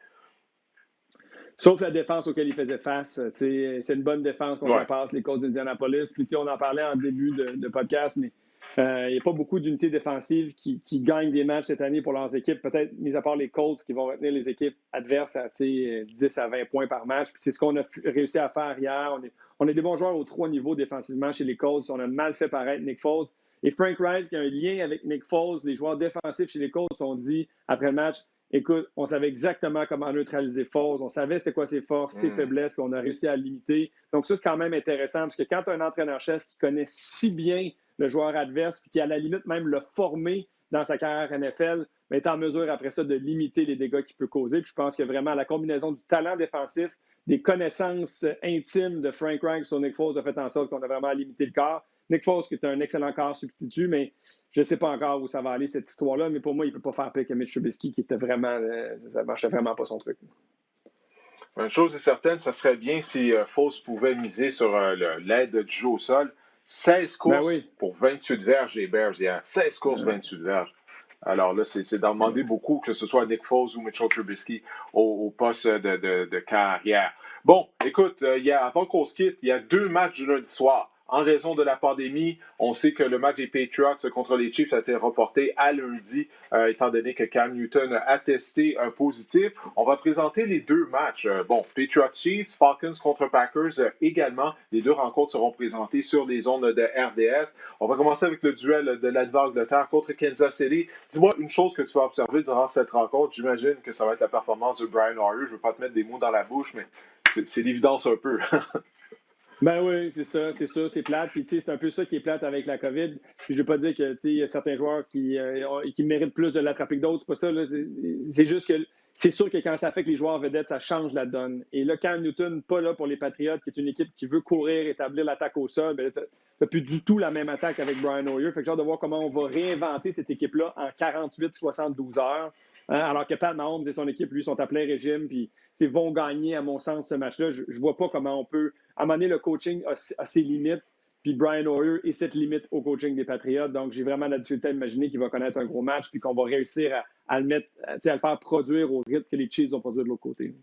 Sauf la défense auquel il faisait face. C'est une bonne défense contre la passe, les Colts d'Indianapolis. Puis on en parlait en début de podcast, mais il n'y a pas beaucoup d'unités défensives qui gagnent des matchs cette année pour leurs équipes. Peut-être, mis à part les Colts, qui vont retenir les équipes adverses à 10 à 20 points par match. Puis c'est ce qu'on a réussi à faire hier. On est des bons joueurs aux 3 niveaux défensivement chez les Colts. On a mal fait paraître Nick Foles. Et Frank Reich, qui a un lien avec Nick Foles, les joueurs défensifs chez les Colts ont dit après le match, écoute, on savait exactement comment neutraliser Foles, on savait c'était quoi ses forces, ses faiblesses, puis on a réussi à limiter. Donc ça, c'est quand même intéressant, parce que quand tu as un entraîneur-chef qui connaît si bien le joueur adverse, puis qui à la limite même l'a formé dans sa carrière NFL, mais est en mesure après ça de limiter les dégâts qu'il peut causer. Puis je pense que vraiment la combinaison du talent défensif, des connaissances intimes de Frank Reich sur Nick Foles a fait en sorte qu'on a vraiment limité le corps. Nick Foles, qui est un excellent corps substitut, mais je ne sais pas encore où ça va aller, cette histoire-là. Mais pour moi, il ne peut pas faire pire que Mitch Trubisky, qui était vraiment. Ça ne marchait vraiment pas son truc. Une chose est certaine, ça serait bien si Foles pouvait miser sur l'aide du jeu au sol. 16 courses pour 28 verges les Bears hier. 16 courses, 28 verges. Alors là, c'est d'en demander beaucoup, que ce soit Nick Foles ou Mitchell Trubisky au poste de carrière. Bon, écoute, avant qu'on se quitte, il y a 2 matchs du lundi soir. En raison de la pandémie, on sait que le match des Patriots contre les Chiefs a été reporté à lundi, étant donné que Cam Newton a testé positif. On va présenter les 2 matchs. Patriots-Chiefs, Falcons contre Packers également. Les 2 rencontres seront présentées sur les ondes de RDS. On va commencer avec le duel de la Nouvelle-Angleterre contre Kansas City. Dis-moi une chose que tu vas observer durant cette rencontre. J'imagine que ça va être la performance de Brian Hoyer. Je ne veux pas te mettre des mots dans la bouche, mais c'est l'évidence un peu. Ben oui, c'est ça, c'est plate. Puis, c'est un peu ça qui est plate avec la COVID. Puis, je ne veux pas dire que, y a certains joueurs qui méritent plus de l'attraper que d'autres. C'est pas ça, là. C'est juste que c'est sûr que quand ça fait que les joueurs vedettes, ça change la donne. Et là, Cam Newton, pas là pour les Patriots, qui est une équipe qui veut courir, établir l'attaque au sol, ben, tu n'as plus du tout la même attaque avec Brian Hoyer. Fait que j'ai hâte de voir comment on va réinventer cette équipe-là en 48-72 heures. Alors que Pat Mahomes et son équipe, lui, sont à plein régime. Puis, vont gagner, à mon sens, ce match-là. Je ne vois pas comment on peut. À un moment donné, le coaching a ses limites, puis Brian Hoyer est cette limite au coaching des Patriots. Donc, j'ai vraiment la difficulté à imaginer qu'il va connaître un gros match, puis qu'on va réussir à le mettre, à le faire produire au rythme que les Chiefs ont produit de l'autre côté.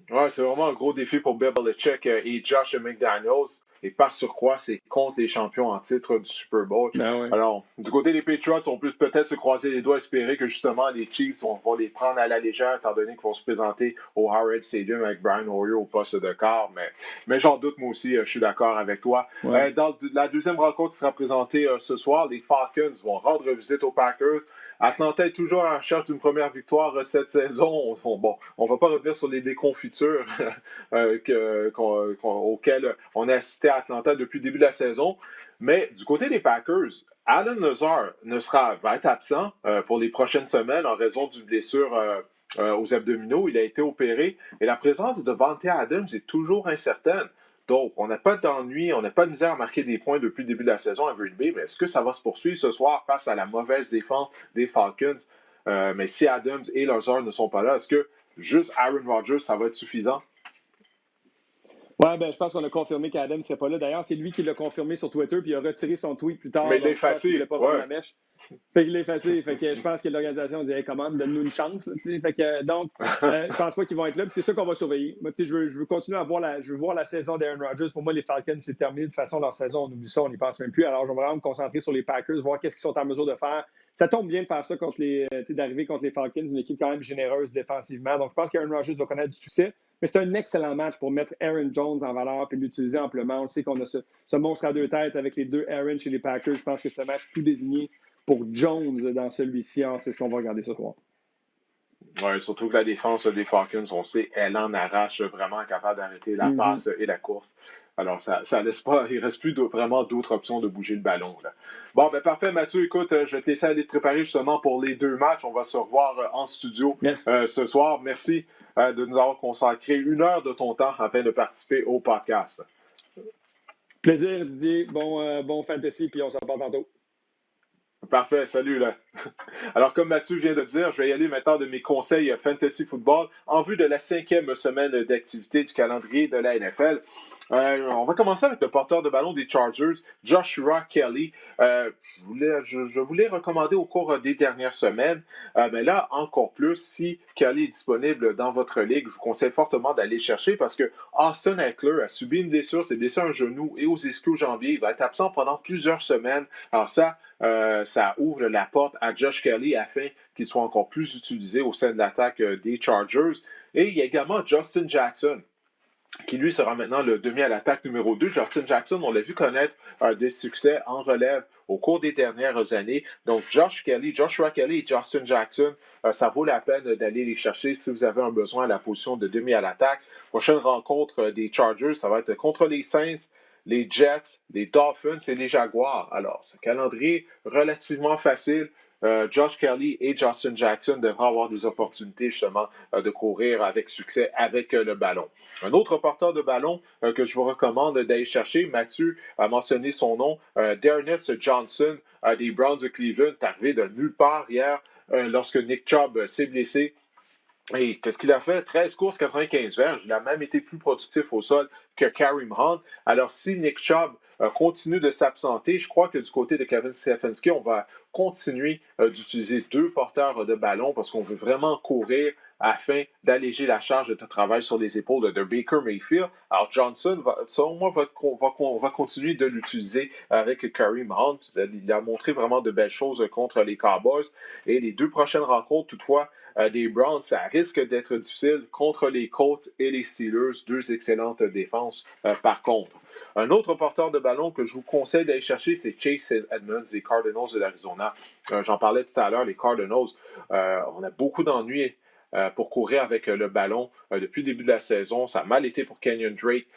Ouais, c'est vraiment un gros défi pour Bill Belichick et Josh McDaniels. Et par surcroît, c'est contre les champions en titre du Super Bowl. Ben ouais. Alors, du côté des Patriots, on peut peut-être se croiser les doigts, espérer que justement les Chiefs vont les prendre à la légère, étant donné qu'ils vont se présenter au Arrowhead Stadium avec Brian Hoyer au poste de quart. Mais j'en doute, moi aussi, je suis d'accord avec toi. Ouais. Dans la deuxième rencontre qui sera présentée ce soir, les Falcons vont rendre visite aux Packers. Atlanta est toujours en recherche d'une première victoire cette saison. On va pas revenir sur les déconfitures auxquelles on a assisté à Atlanta depuis le début de la saison. Mais du côté des Packers, Alan Lazard va être absent pour les prochaines semaines en raison d'une blessure aux abdominaux. Il a été opéré et la présence de Davante Adams est toujours incertaine. Donc, on n'a pas d'ennui, on n'a pas de misère à marquer des points depuis le début de la saison à Green Bay, mais est-ce que ça va se poursuivre ce soir face à la mauvaise défense des Falcons? Mais si Adams et Lazard ne sont pas là, est-ce que juste Aaron Rodgers, ça va être suffisant? Oui, ben, je pense qu'on a confirmé qu'Adam ne serait pas là. D'ailleurs, c'est lui qui l'a confirmé sur Twitter, puis il a retiré son tweet plus tard. Mais il l'a effacé. Il ne voulait pas voir ouais. la mèche. Fait qu'il l'a effacé. Fait que je pense que l'organisation dit hey, comment, donne-nous une chance. Fait que, donc, je pense pas qu'ils vont être là. Puis c'est ça qu'on va surveiller. Moi, je veux continuer à voir la saison d'Aaron Rodgers. Pour moi, les Falcons, c'est terminé. De toute façon, leur saison, on oublie ça, on n'y pense même plus. Alors, je vais vraiment me concentrer sur les Packers, voir qu'est-ce qu'ils sont en mesure de faire. Ça tombe bien de faire ça d'arriver contre les Falcons, une équipe quand même généreuse défensivement. Donc, je pense qu'Aaron Rodgers va connaître du succès. Mais c'est un excellent match pour mettre Aaron Jones en valeur et l'utiliser amplement. On sait qu'on a ce monstre à 2 têtes avec les 2 Aaron chez les Packers. Je pense que c'est un match tout désigné pour Jones dans celui-ci. Alors, c'est ce qu'on va regarder ce soir. Oui, surtout que la défense des Falcons, on sait, elle en arrache vraiment capable d'arrêter la passe et la course. Alors, ça laisse pas, il ne reste plus vraiment d'autres options de bouger le ballon. Là. Bon, ben parfait, Mathieu. Écoute, je vais te laisser aller te préparer justement pour les 2 matchs. On va se revoir en studio ce soir. Merci de nous avoir consacré 1 heure de ton temps afin de participer au podcast. Plaisir, Didier. Bon fantasy, puis on se reparle tantôt. Parfait, salut là. Alors, comme Mathieu vient de dire, je vais y aller maintenant de mes conseils Fantasy Football en vue de la 5e semaine d'activité du calendrier de la NFL. On va commencer avec le porteur de ballon des Chargers, Joshua Kelly. Je voulais recommander au cours des dernières semaines, mais là, encore plus, si Kelly est disponible dans votre ligue, je vous conseille fortement d'aller chercher parce que Austin Eckler a subi une blessure, s'est blessé un genou et aux ischio-jambiers. Il va être absent pendant plusieurs semaines. Alors ça ouvre la porte à Josh Kelly afin qu'il soit encore plus utilisé au sein de l'attaque des Chargers. Et il y a également Justin Jackson, qui lui sera maintenant le demi à l'attaque numéro 2. Justin Jackson, on l'a vu connaître des succès en relève au cours des dernières années. Donc, Joshua Kelly et Justin Jackson, ça vaut la peine d'aller les chercher si vous avez un besoin à la position de demi à l'attaque. Prochaine rencontre des Chargers, ça va être contre les Saints, les Jets, les Dolphins et les Jaguars. Alors, ce calendrier relativement facile. Josh Kelly et Justin Jackson devraient avoir des opportunités justement de courir avec succès avec le ballon. Un autre porteur de ballon que je vous recommande d'aller chercher, Mathieu a mentionné son nom, D'Ernest Johnson des Browns de Cleveland, est arrivé de nulle part hier lorsque Nick Chubb s'est blessé. Et qu'est-ce qu'il a fait? 13 courses, 95 verges. Il a même été plus productif au sol que Kareem Hunt. Alors, si Nick Chubb continue de s'absenter, je crois que du côté de Kevin Stefanski, on va continuer d'utiliser deux porteurs de ballon parce qu'on veut vraiment courir afin d'alléger la charge de travail sur les épaules de Baker Mayfield. Alors, Johnson, selon moi, va continuer de l'utiliser avec Kareem Hunt. Il a montré vraiment de belles choses contre les Cowboys. Et les deux prochaines rencontres, toutefois, des Browns, ça risque d'être difficile contre les Colts et les Steelers, deux excellentes défenses par contre. Un autre porteur de ballon que je vous conseille d'aller chercher, c'est Chase Edmonds des Cardinals de l'Arizona. J'en parlais tout à l'heure, les Cardinals, on a beaucoup d'ennuis pour courir avec le ballon depuis le début de la saison. Ça a mal été pour Kenyon Drake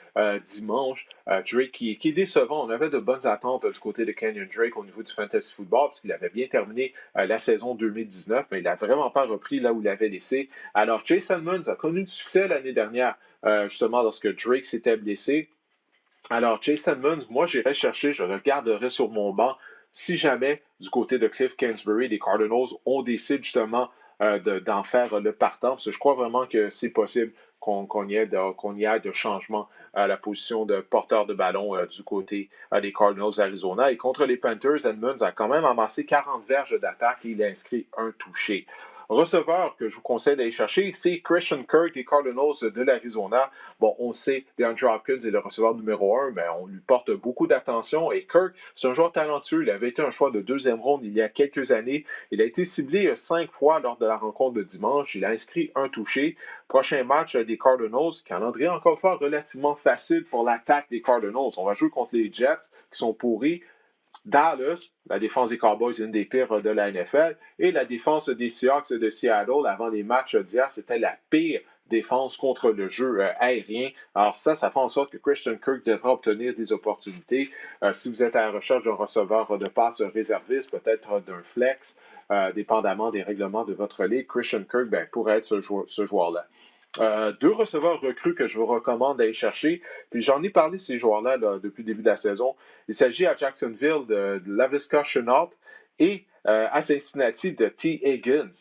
dimanche. Drake qui est décevant. On avait de bonnes attentes du côté de Kenyon Drake au niveau du fantasy football parce qu'il avait bien terminé la saison 2019, mais il n'a vraiment pas repris là où il avait laissé. Alors, Jason Edmonds a connu du succès l'année dernière, justement lorsque Drake s'était blessé. Alors, Jason Edmonds, moi, j'irai chercher, je regarderai sur mon banc si jamais, du côté de Cliff Kingsbury, les Cardinals, on décide justement d'en faire le partant, parce que je crois vraiment que c'est possible qu'on y ait de changement à la position de porteur de ballon du côté des Cardinals d'Arizona. Et contre les Panthers, Edmonds a quand même amassé 40 verges d'attaque et il a inscrit un touché. Receveur que je vous conseille d'aller chercher, c'est Christian Kirk des Cardinals de l'Arizona. Bon, on sait, DeAndre Hopkins est le receveur numéro 1, mais on lui porte beaucoup d'attention. Et Kirk, c'est un joueur talentueux. Il avait été un choix de deuxième ronde il y a quelques années. Il a été ciblé 5 fois lors de la rencontre de dimanche. Il a inscrit un touché. Prochain match des Cardinals, calendrier encore une fois relativement facile pour l'attaque des Cardinals. On va jouer contre les Jets qui sont pourris. Dallas, la défense des Cowboys est une des pires de la NFL, et la défense des Seahawks de Seattle avant les matchs d'hier, c'était la pire défense contre le jeu aérien. Alors ça fait en sorte que Christian Kirk devra obtenir des opportunités. Si vous êtes à la recherche d'un receveur de passe réserviste, peut-être d'un flex, dépendamment des règlements de votre ligue, Christian Kirk pourrait être ce joueur-là. Deux receveurs recrues que je vous recommande d'aller chercher. Puis j'en ai parlé de ces joueurs-là depuis le début de la saison. Il s'agit à Jacksonville de Laviska Shenault et à Cincinnati de T. Higgins.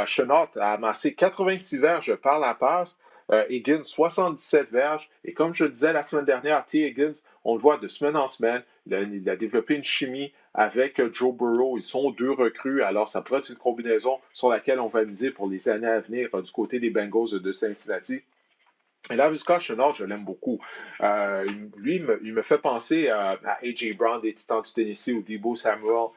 Shenault a amassé 86 verges par la passe. Higgins, 77 verges. Et comme je le disais la semaine dernière, T. Higgins, on le voit de semaine en semaine. Il a développé une chimie avec Joe Burrow. Ils sont deux recrues, alors ça pourrait être une combinaison sur laquelle on va miser pour les années à venir du côté des Bengals de Cincinnati. Et là, Scott Chenard, je l'aime beaucoup. Lui, il me fait penser à A.J. Brown des Titans du Tennessee ou Debo Samuel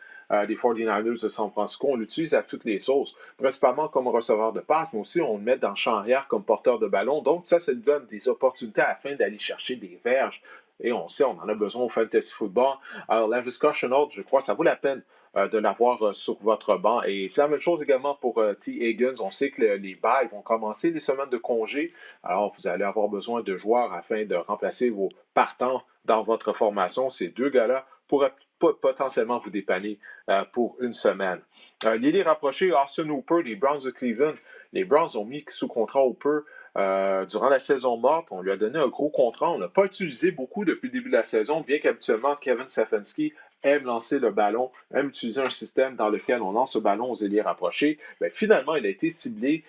des 49ers de San Francisco. On l'utilise à toutes les sauces, principalement comme receveur de passe, mais aussi on le met dans le champ arrière comme porteur de ballon. Donc ça lui donne des opportunités afin d'aller chercher des verges. Et on sait, on en a besoin au fantasy football. Alors, Laviska Shenault, je crois, ça vaut la peine de l'avoir sur votre banc. Et c'est la même chose également pour T. Higgins. On sait que les bails vont commencer les semaines de congé. Alors, vous allez avoir besoin de joueurs afin de remplacer vos partants dans votre formation. Ces deux gars-là pourraient potentiellement vous dépanner pour une semaine. L'idée rapprochée, Austin Hooper des Browns de Cleveland. Les Browns ont mis sous contrat Hooper durant la saison morte. On lui a donné un gros contrat. On n'a pas utilisé beaucoup depuis le début de la saison, bien qu'habituellement, Kevin Stefanski aime lancer le ballon, aime utiliser un système dans lequel on lance le ballon aux ailiers rapprochés. Bien, finalement, il a été ciblé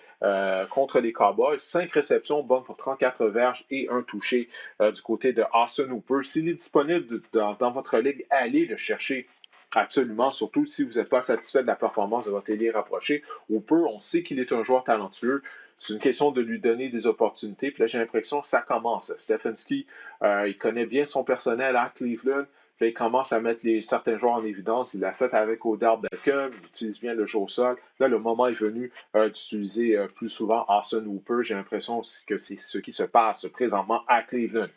contre les Cowboys. 5 réceptions, bonnes pour 34 verges et un touché du côté de Austin Hooper. S'il est disponible dans votre ligue, allez le chercher. Absolument, surtout si vous n'êtes pas satisfait de la performance de votre ailier rapproché. Hooper, on sait qu'il est un joueur talentueux. C'est une question de lui donner des opportunités. Puis là, j'ai l'impression que ça commence. Stefanski, il connaît bien son personnel à Cleveland. Puis là, il commence à mettre certains joueurs en évidence. Il l'a fait avec Odell Beckham. Il utilise bien le jeu au sol. Là, le moment est venu d'utiliser plus souvent Austin Hooper. J'ai l'impression que c'est ce qui se passe présentement à Cleveland.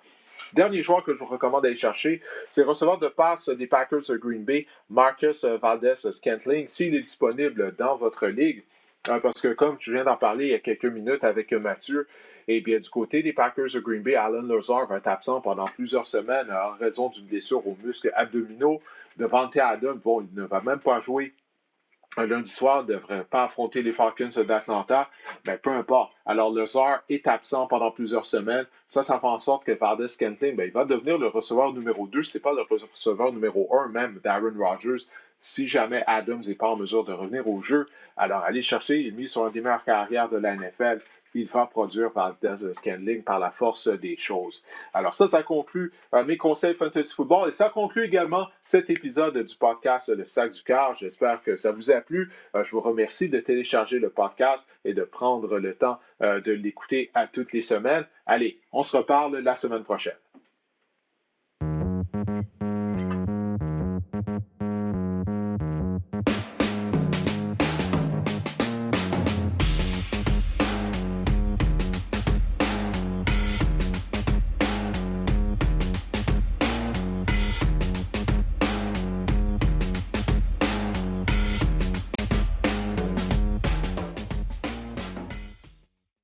Dernier joueur que je vous recommande d'aller chercher, c'est le receveur de passe des Packers de Green Bay, Marcus Valdez-Scantling, s'il est disponible dans votre ligue. Parce que comme je viens d'en parler il y a quelques minutes avec Mathieu, et bien du côté des Packers de Green Bay, Alan Lazard va être absent pendant plusieurs semaines en raison d'une blessure aux muscles abdominaux. Devante Adams, bon, il ne va même pas jouer un lundi soir, ne devrait pas affronter les Falcons d'Atlanta, mais peu importe. Alors, Lazard est absent pendant plusieurs semaines. Ça fait en sorte que Valdez Scantling, il va devenir le receveur numéro 2. Ce n'est pas le receveur numéro 1, même d'Aaron Rodgers. Si jamais Adams n'est pas en mesure de revenir au jeu, alors allez chercher, il est mis sur un des meilleures carrières de la NFL. Il va produire Valdez Scantling par la force des choses. Alors ça conclut mes conseils Fantasy Football et ça conclut également cet épisode du podcast Le Sac du Cœur. J'espère que ça vous a plu. Je vous remercie de télécharger le podcast et de prendre le temps de l'écouter à toutes les semaines. Allez, on se reparle la semaine prochaine.